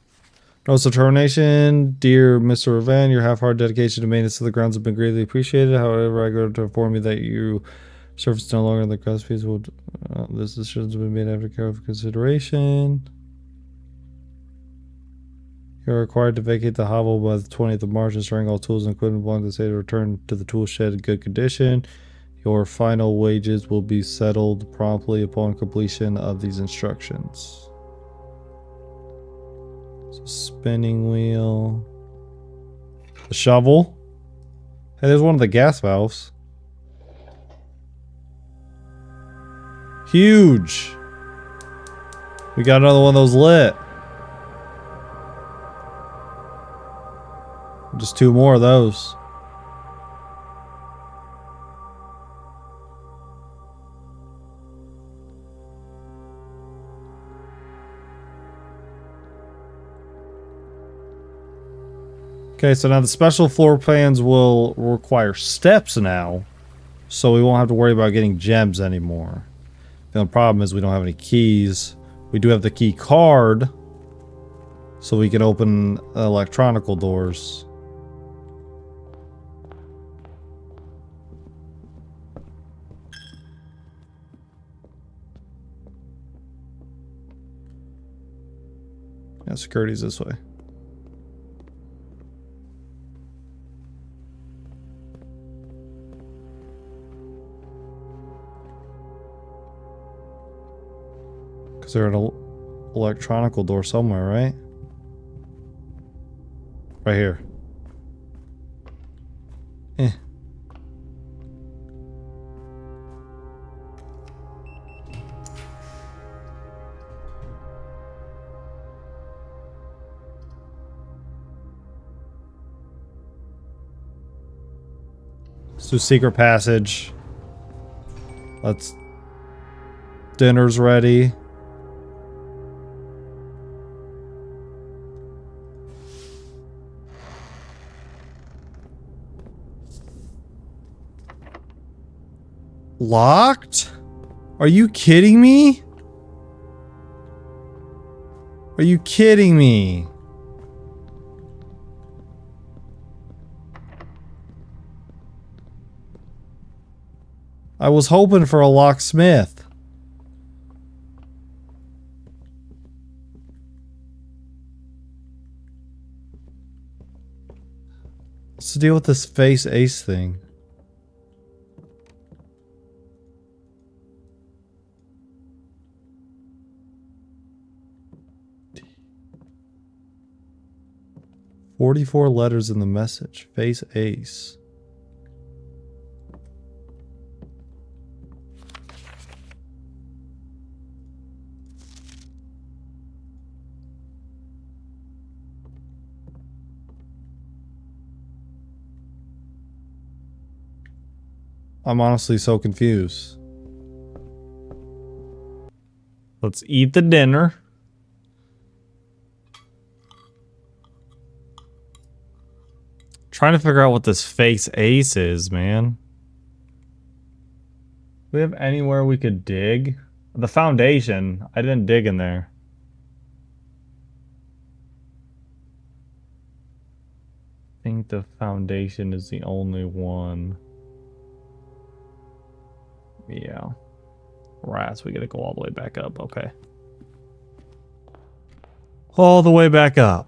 Notice of termination. Dear Mr. Ravan, your half-hearted dedication to maintenance of the grounds have been greatly appreciated. However, I go to inform you that you service no longer in the crust piece. This decision has been made after careful consideration. You are required to vacate the hovel by the 20th of March, ensuring all tools and equipment belonging to the state are returned to the tool shed in good condition. Your final wages will be settled promptly upon completion of these instructions. So spinning wheel. The shovel. Hey, there's one of the gas valves. Huge. We got another one of those lit. Just 2 more of those. Okay, so now the special floor plans will require steps now, so we won't have to worry about getting gems anymore. The only problem is we don't have any keys. We do have the key card, so we can open electronical doors. Yeah, security's this way. Because there's an electronical door somewhere, right? Right here. Eh. Let's do secret passage. Let's... Dinner's ready. Locked? Are you kidding me? Are you kidding me? I was hoping for a locksmith. What's the deal with this face ace thing? 44 letters in the message. Face ace. I'm honestly so confused. Let's eat the dinner. Trying to figure out what this face ace is, man. Do we have anywhere we could dig? The foundation. I didn't dig in there. I think the foundation is the only one. Yeah. Rats, we gotta go all the way back up. Okay. All the way back up.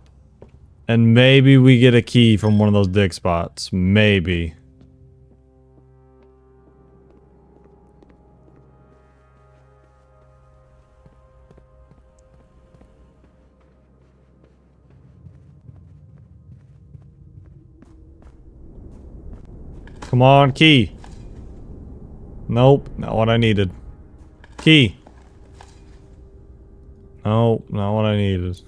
And maybe we get a key from one of those dig spots. Maybe. Come on, key. Nope, not what I needed. Key. Nope, not what I needed.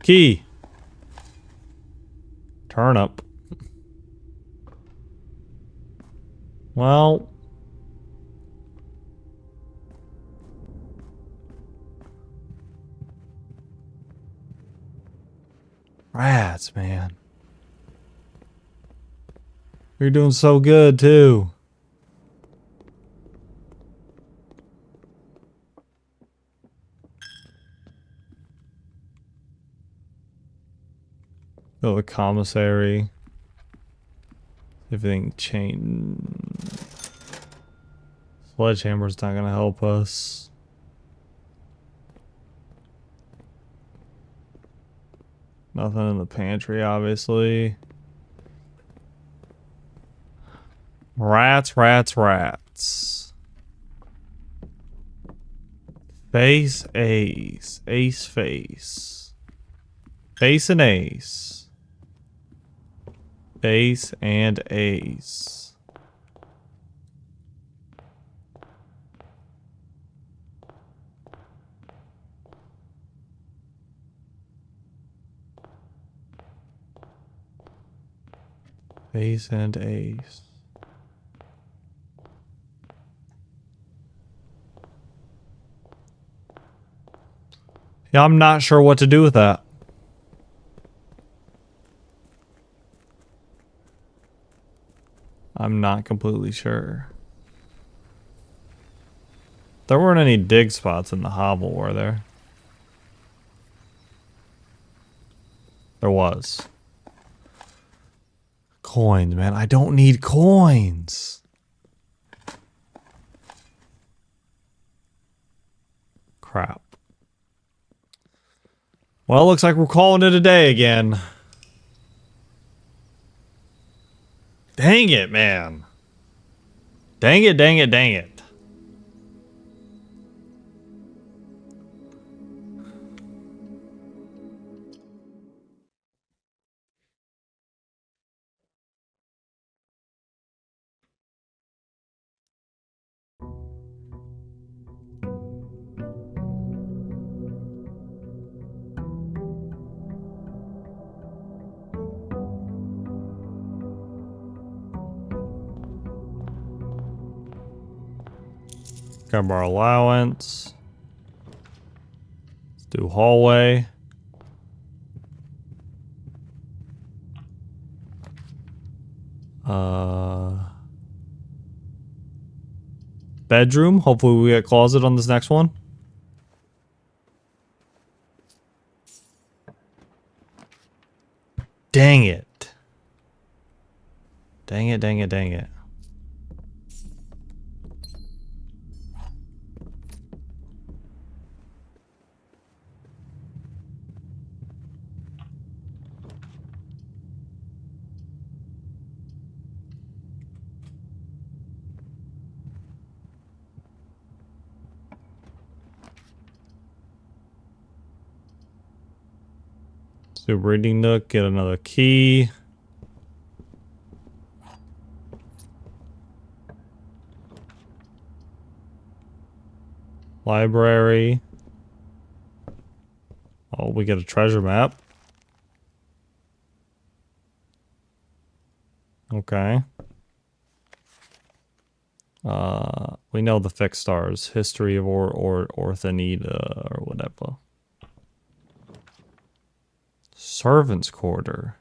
Key. Turnip. Well. Rats, man. You're doing so good, too. Oh, the commissary. Everything changed. Sledgehammer's not gonna help us. Nothing in the pantry, obviously. Rats, rats, rats. Face ace. Ace face. Face and ace. Face and ace. Face and ace. Yeah, I'm not sure what to do with that. I'm not completely sure. There weren't any dig spots in the hovel, were there? There was. Coins, man. I don't need coins. Crap. Well, looks like we're calling it a day again. Dang it, man. Dang it, dang it, dang it. Grab our allowance. Let's do hallway. Bedroom. Hopefully we get closet on this next one. Dang it. Dang it, dang it, dang it. do reading nook, get another key. Library. Oh, we get a treasure map. Okay. We know the fixed stars. History of Orthanida or whatever. Servants' quarter.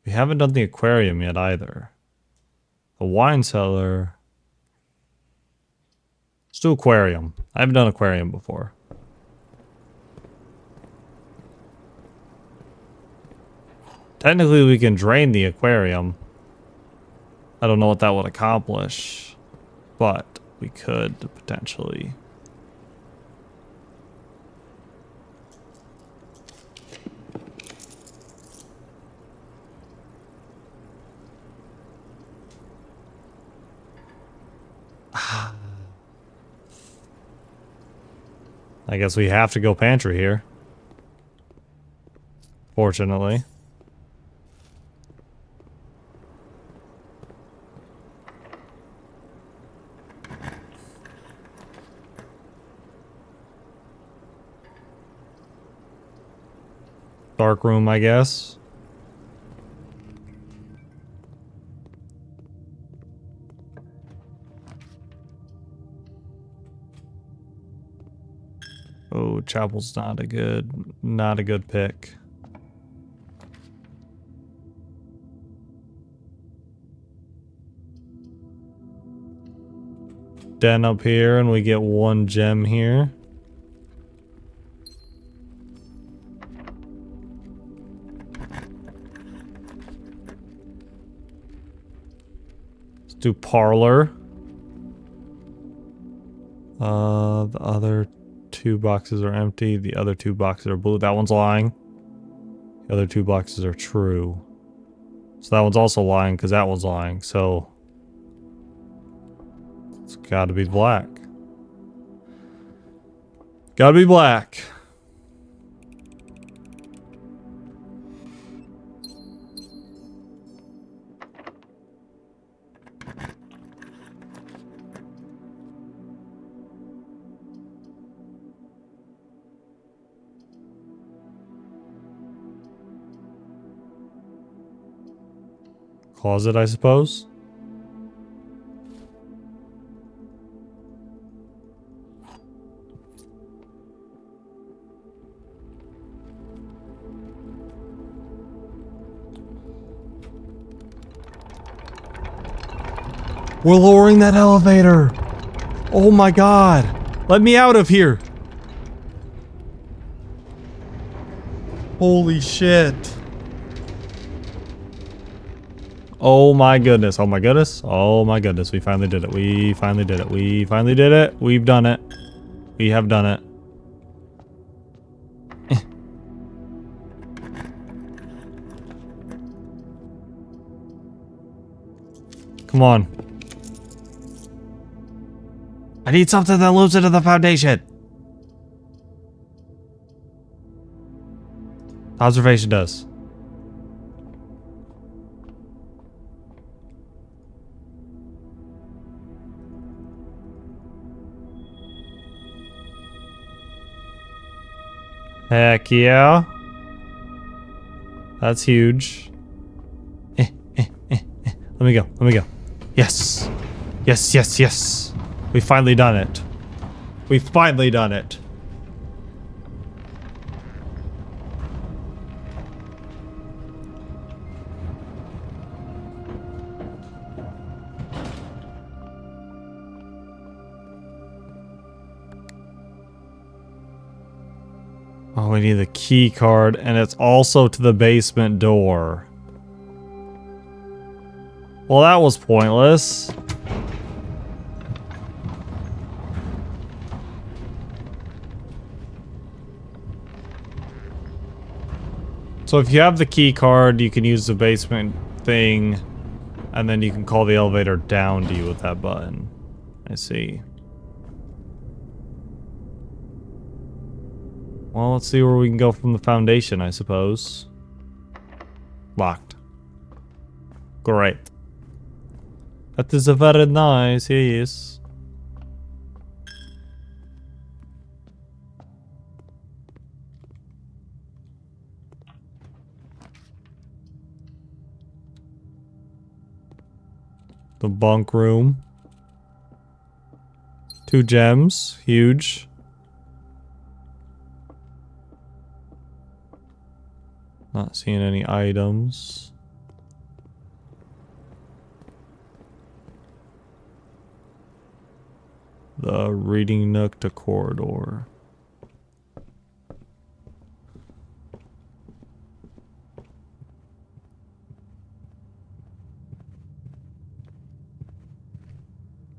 We haven't done the aquarium yet either. The wine cellar. Let's do aquarium. I haven't done aquarium before. Technically, we can drain the aquarium. I don't know what that would accomplish, but we could potentially. I guess we have to go pantry here. Fortunately. Dark room, I guess. Oh, chapel's not a good pick. Den up here, and we get 1 gem here. Let's do parlor. The other 2 boxes are empty. The other 2 boxes are blue. That one's lying. The other 2 boxes are true. So that one's also lying because that one's lying. So it's gotta be black. Gotta be black. Closet, I suppose. We're lowering that elevator. Oh my god. Let me out of here. Holy shit. Oh my goodness. Oh my goodness. Oh my goodness. We finally did it. We finally did it. We finally did it. We've done it. We have done it. Come on. I need something that loops into the foundation. Observation does. Heck yeah. That's huge. Let me go. Let me go. Yes. Yes, yes, yes. We've finally done it. We've finally done it. Oh, we need the key card, and it's also to the basement door. Well, that was pointless. So if you have the key card, you can use the basement thing, and then you can call the elevator down to you with that button. I see. Well, let's see where we can go from the foundation, I suppose. Locked. Great. That is a very nice, yes. The bunk room. 2 gems. Huge. Not seeing any items. The reading nook to corridor.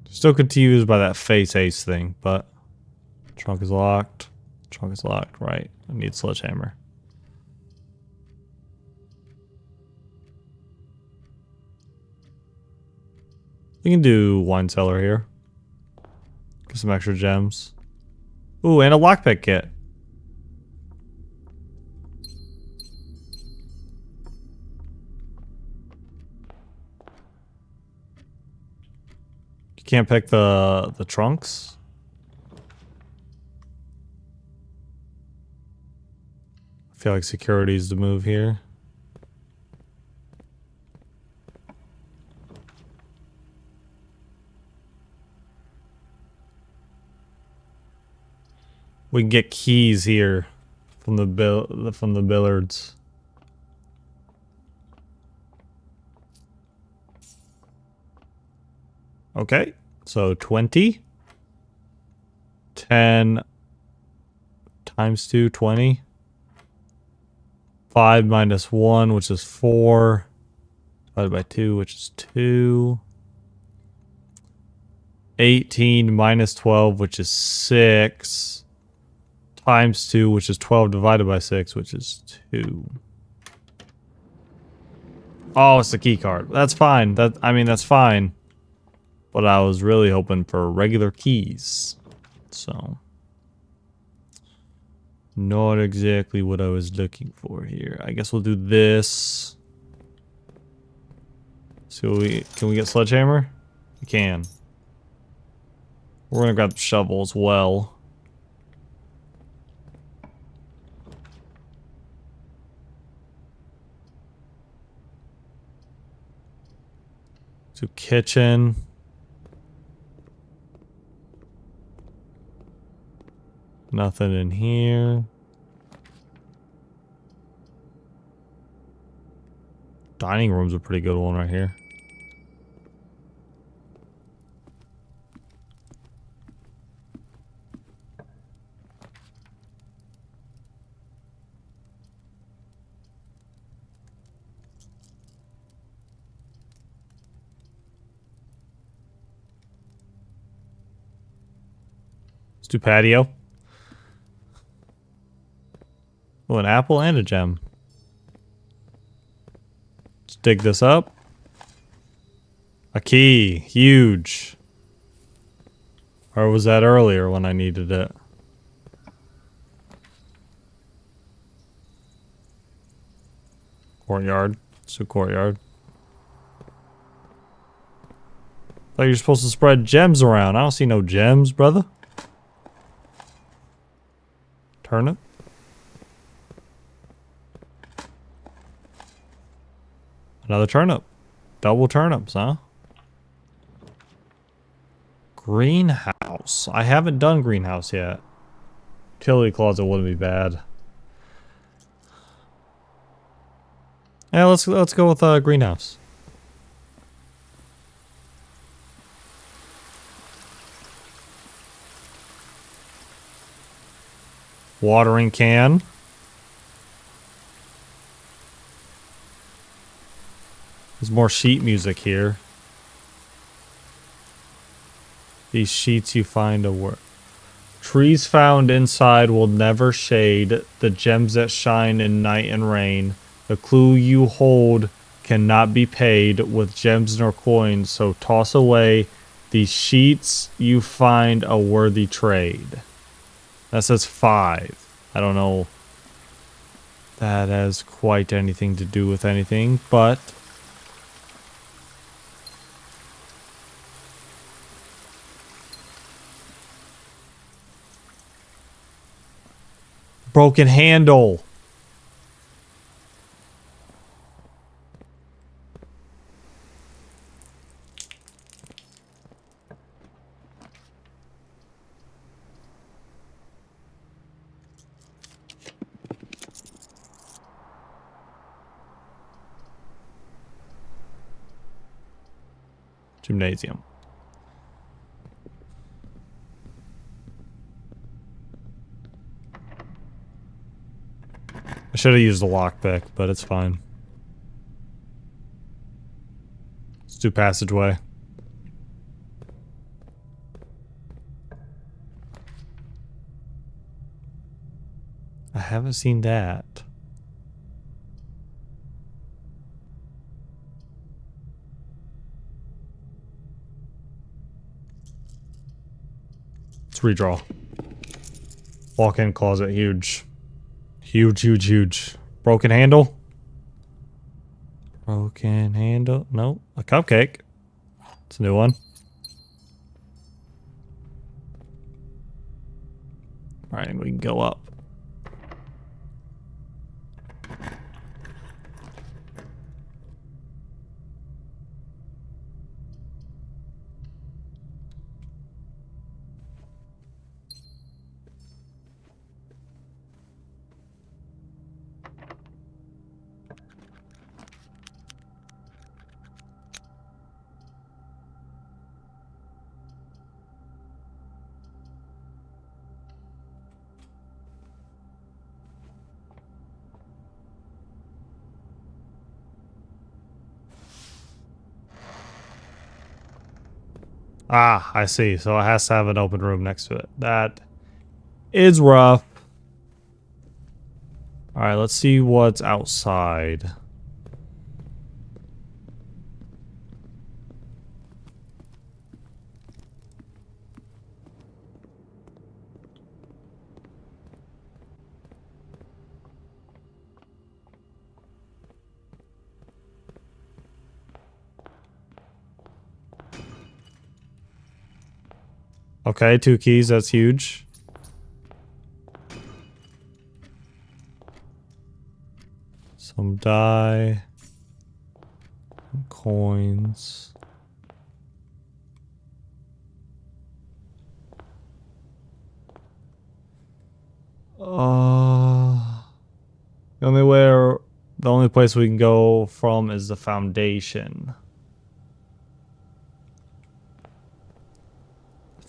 Still confused by that face ace thing, but trunk is locked. Trunk is locked, right. I need sledgehammer. We can do wine cellar here. Get some extra gems. Ooh, and a lockpick kit. You can't pick the trunks? I feel like security's the move here. We can get keys here from the billards. Okay, so 20. 10 times 2, 20. 5 minus 1, which is 4. Divided by 2, which is 2. 18 minus 12, which is 6. Times 2, which is 12 divided by 6, which is 2. Oh, it's the key card. That's fine. That's fine. But I was really hoping for regular keys. So, not exactly what I was looking for here. I guess we'll do this. So can we get sledgehammer? We can. We're gonna grab the shovel as well. So kitchen. Nothing in here. Dining room's a pretty good one right here. Let's do patio. Oh, an apple and a gem. Let's dig this up. A key. Huge. Or was that earlier when I needed it? Courtyard. Let's do courtyard. Thought you're supposed to spread gems around. I don't see no gems, brother. Turnip. Another turnip. Double turnips, huh? Greenhouse. I haven't done greenhouse yet. Utility closet wouldn't be bad. Yeah, let's go with greenhouse. Watering can. There's more sheet music here. These sheets you find a work. Trees found inside will never shade. The gems that shine in night and rain. The clue you hold cannot be paid with gems nor coins, so toss away these sheets you find a worthy trade. That says 5. I don't know that has quite anything to do with anything, but broken handle. Gymnasium. I should have used the lockpick, but it's fine. Let's do passageway. I haven't seen that. Let's redraw. Walk-in closet, huge. Huge, huge, huge. Broken handle? Broken handle? No, a cupcake. It's a new one. Alright, we can go up. Ah, I see. So it has to have an open room next to it. That is rough. Alright, let's see what's outside. Okay, 2 keys, that's huge. Some dye. Some coins. The only place we can go from is the foundation.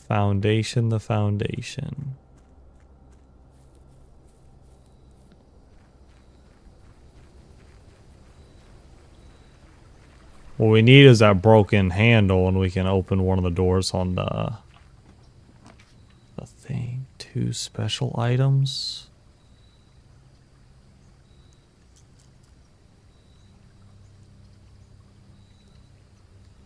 The foundation. What we need is that broken handle, and we can open one of the doors on the thing. 2 special items.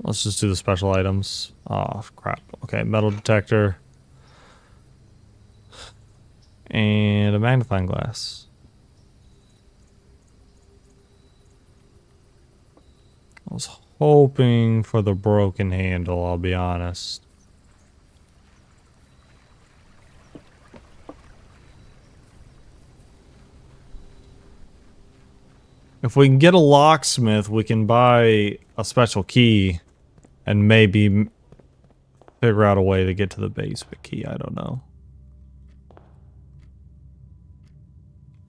Let's just do the special items. Oh, crap. Okay, metal detector. And a magnifying glass. I was hoping for the broken handle, I'll be honest. If we can get a locksmith, we can buy a special key and maybe figure out a way to get to the basement key. I don't know.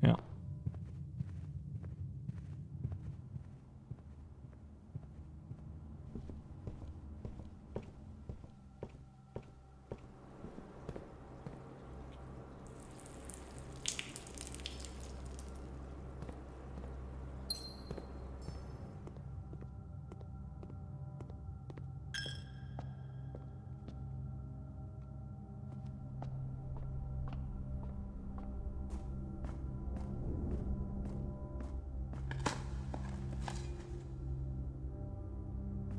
Yeah.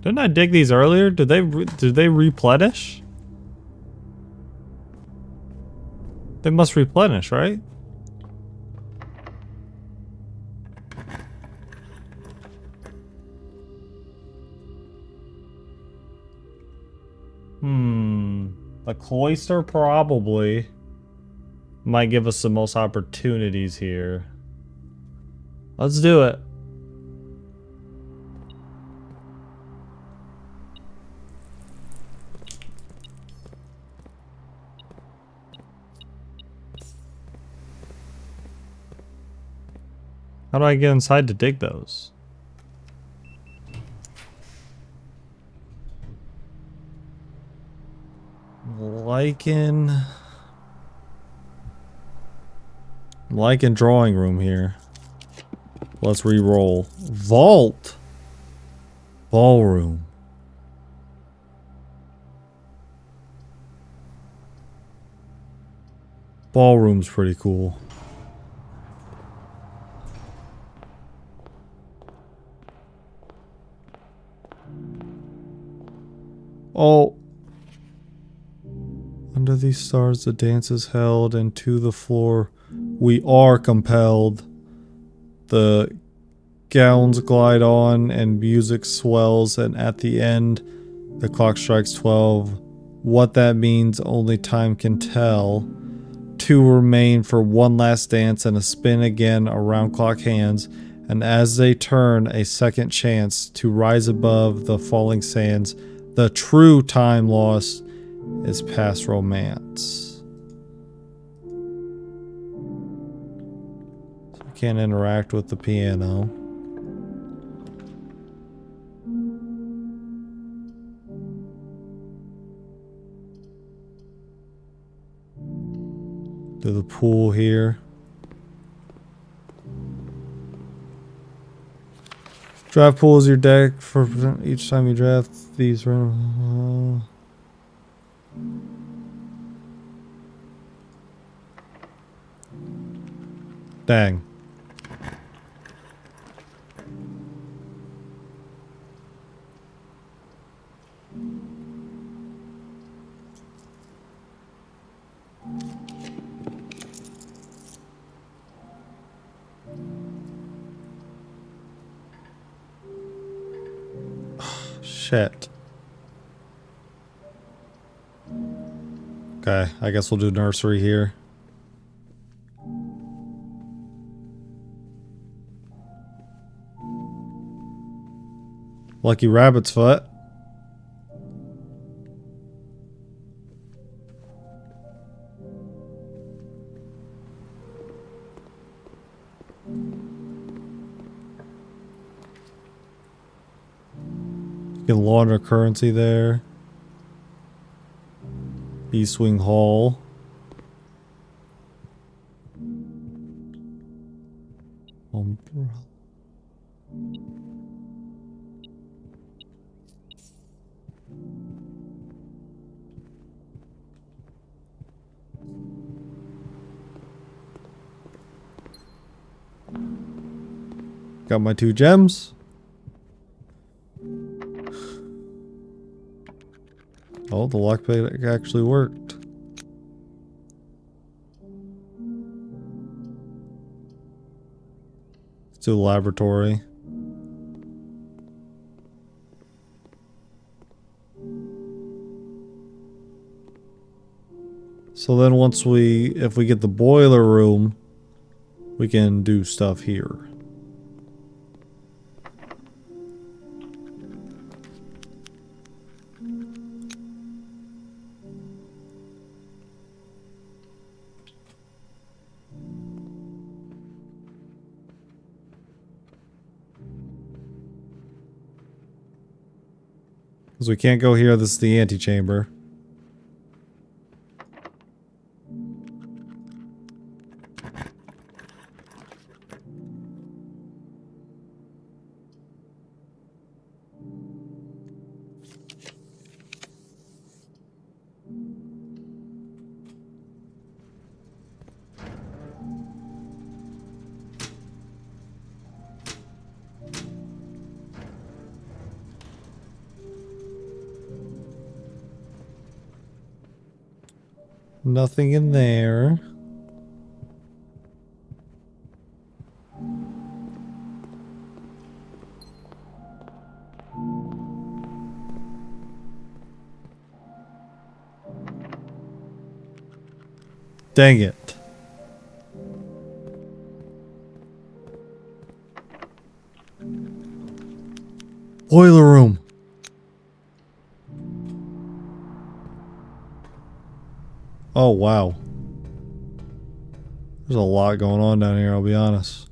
Didn't I dig these earlier? Did they replenish? They must replenish, right? The cloister probably might give us the most opportunities here. Let's do it. How do I get inside to dig those? Lichen drawing room here. Let's re-roll. Vault. Ballroom. Ballroom's pretty cool. Oh. Under these stars the dance is held, and to the floor we are compelled. The gowns glide on and music swells, and at the end the clock strikes 12. What that means only time can tell. Two remain for one last dance and a spin again around clock hands, and as they turn a second chance to rise above the falling sands, the true time lost is past romance. So we can't interact with the piano. Do the pool here. Draft pool is your deck for each time you draft these random. Dang. Shit. Okay, I guess we'll do nursery here. Lucky rabbit's foot. You can launder currency there. Eastwing Hall. Umbrella. Got my 2 gems. Oh, the lockpick actually worked. Let's do the laboratory. So then once if we get the boiler room, we can do stuff here. Because we can't go here, this is the antechamber. Nothing in there. Dang it. Boiler room. Oh, wow. There's a lot going on down here, I'll be honest.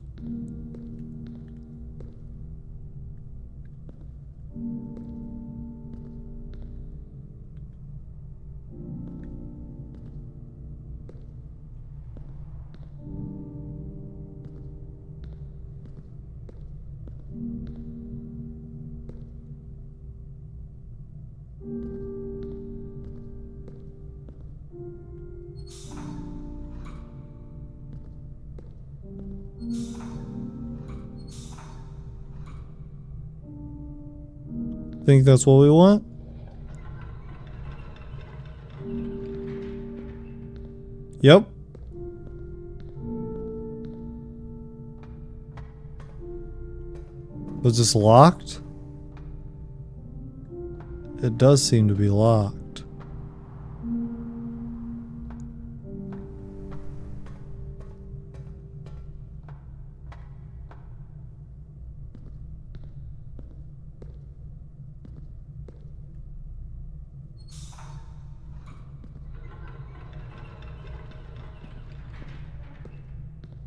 Think that's what we want? Yep. Was this locked? It does seem to be locked.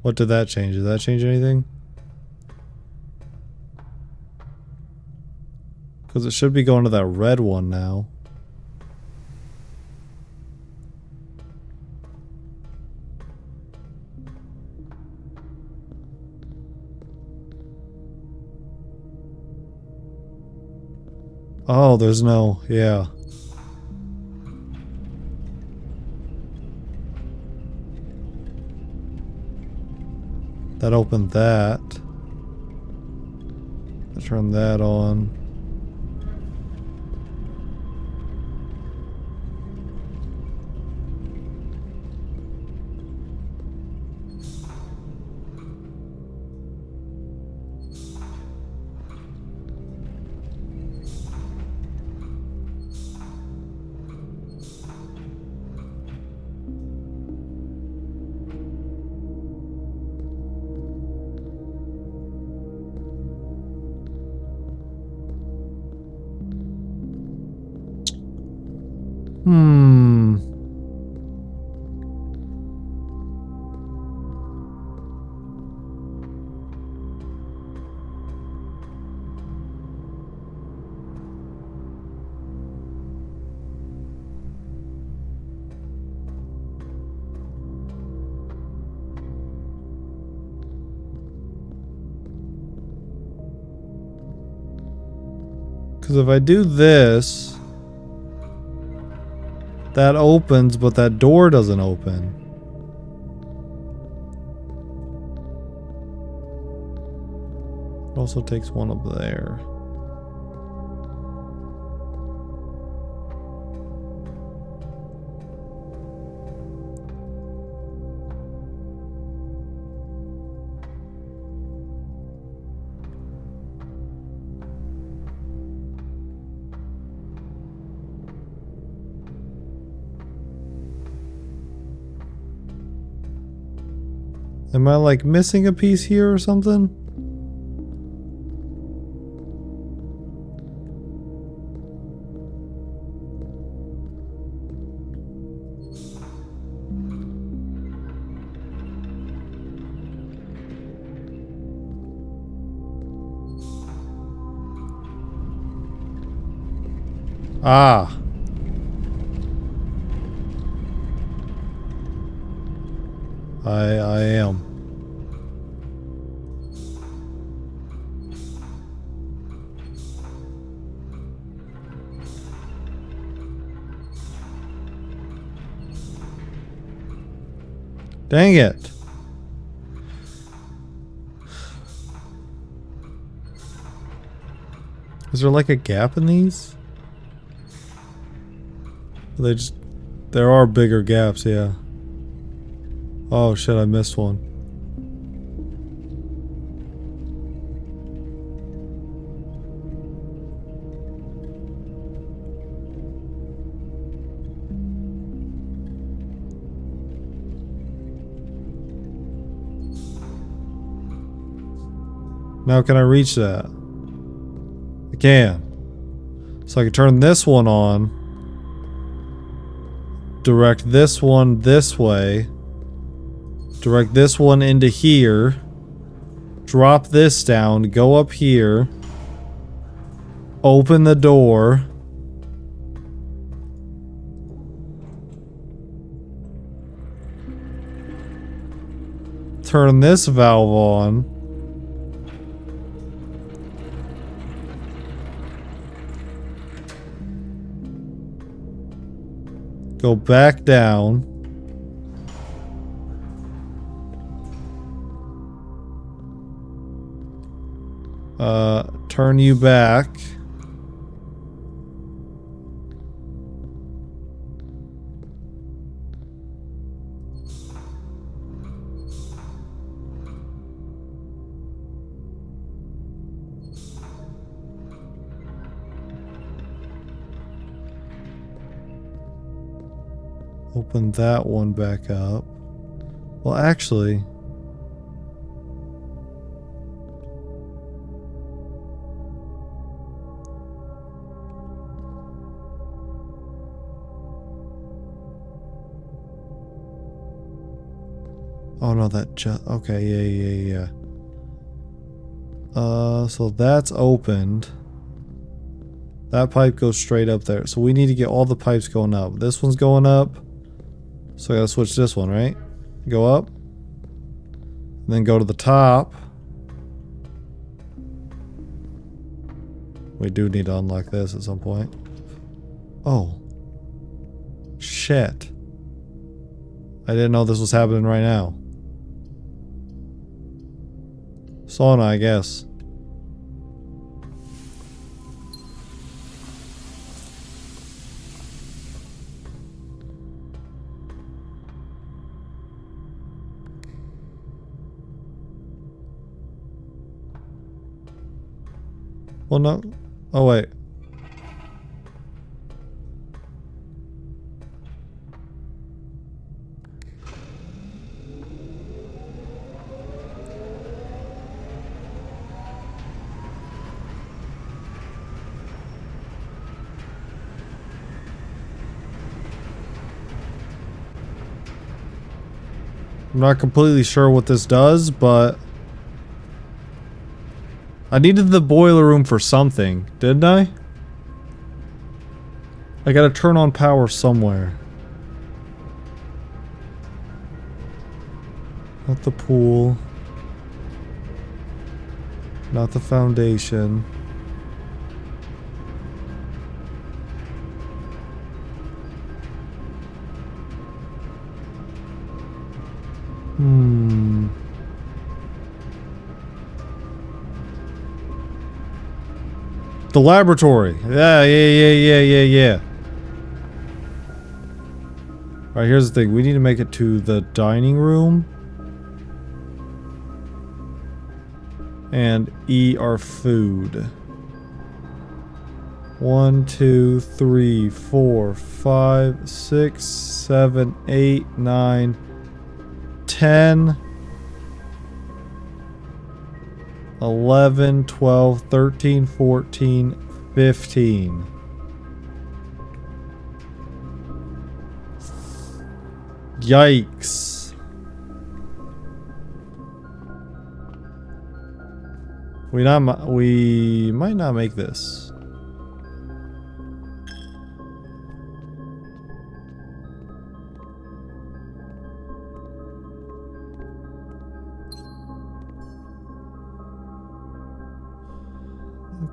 What did that change? Did that change anything? Because it should be going to that red one now. Oh, there's no, yeah. That opened that. I turned that on. Hmm. Because if I do this, that opens, but that door doesn't open. It also takes one up there. Am I like missing a piece here or something? Ah. I am. Dang it. Is there like a gap in these? They just... There are bigger gaps, yeah. Oh shit, I missed one. Now can I reach that? I can. So I can turn this one on. Direct this one this way. Direct this one into here. Drop this down. Go up here. Open the door. Turn this valve on. Go back down. Turn you back. Open that one back up. Well, actually... Oh no, that just... Okay, yeah. So that's opened. That pipe goes straight up there. So we need to get all the pipes going up. This one's going up. So I gotta switch this one, right? Go up. And then go to the top. We do need to unlock this at some point. Oh. Shit. I didn't know this was happening right now. Sauna, I guess. Well, no. Oh, wait. I'm not completely sure what this does, but... I needed the boiler room for something, didn't I? I gotta turn on power somewhere. Not the pool. Not the foundation. The laboratory. Yeah. Alright, here's the thing. We need to make it to the dining room. And eat our food. 1, 2, 3, 4, 5, 6, 7, 8, 9, 10, 11, 12, 13, 14, 15. Yikes. We might not make this.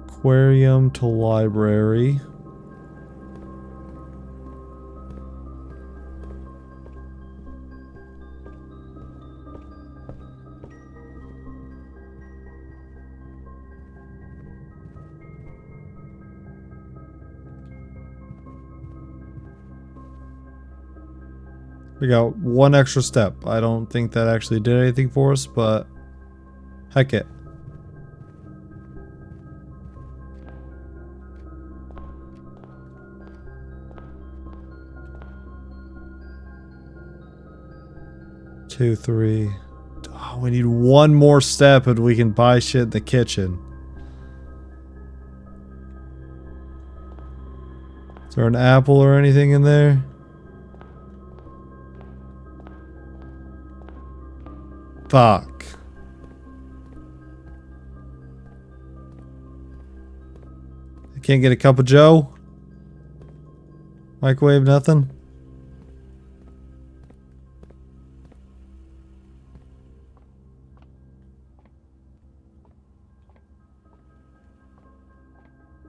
Aquarium to library. We got one extra step. I don't think that actually did anything for us, but heck it. Two, three. Oh, We need one more step and we can buy shit in the kitchen. Is there an apple or anything in there? Fuck. I can't get a cup of Joe? Microwave, nothing?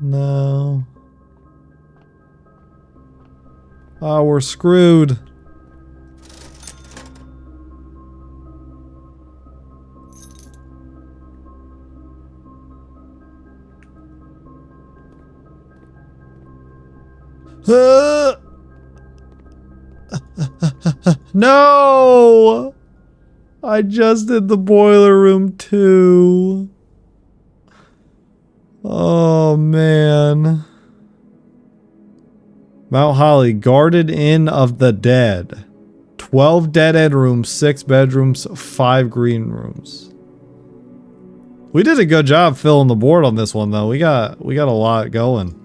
No. Oh, we're screwed. No! I just did the boiler room too. Oh man. Mount Holly, guarded inn of the dead. 12 dead end rooms, 6 bedrooms, 5 green rooms. We did a good job filling the board on this one though. We got a lot going.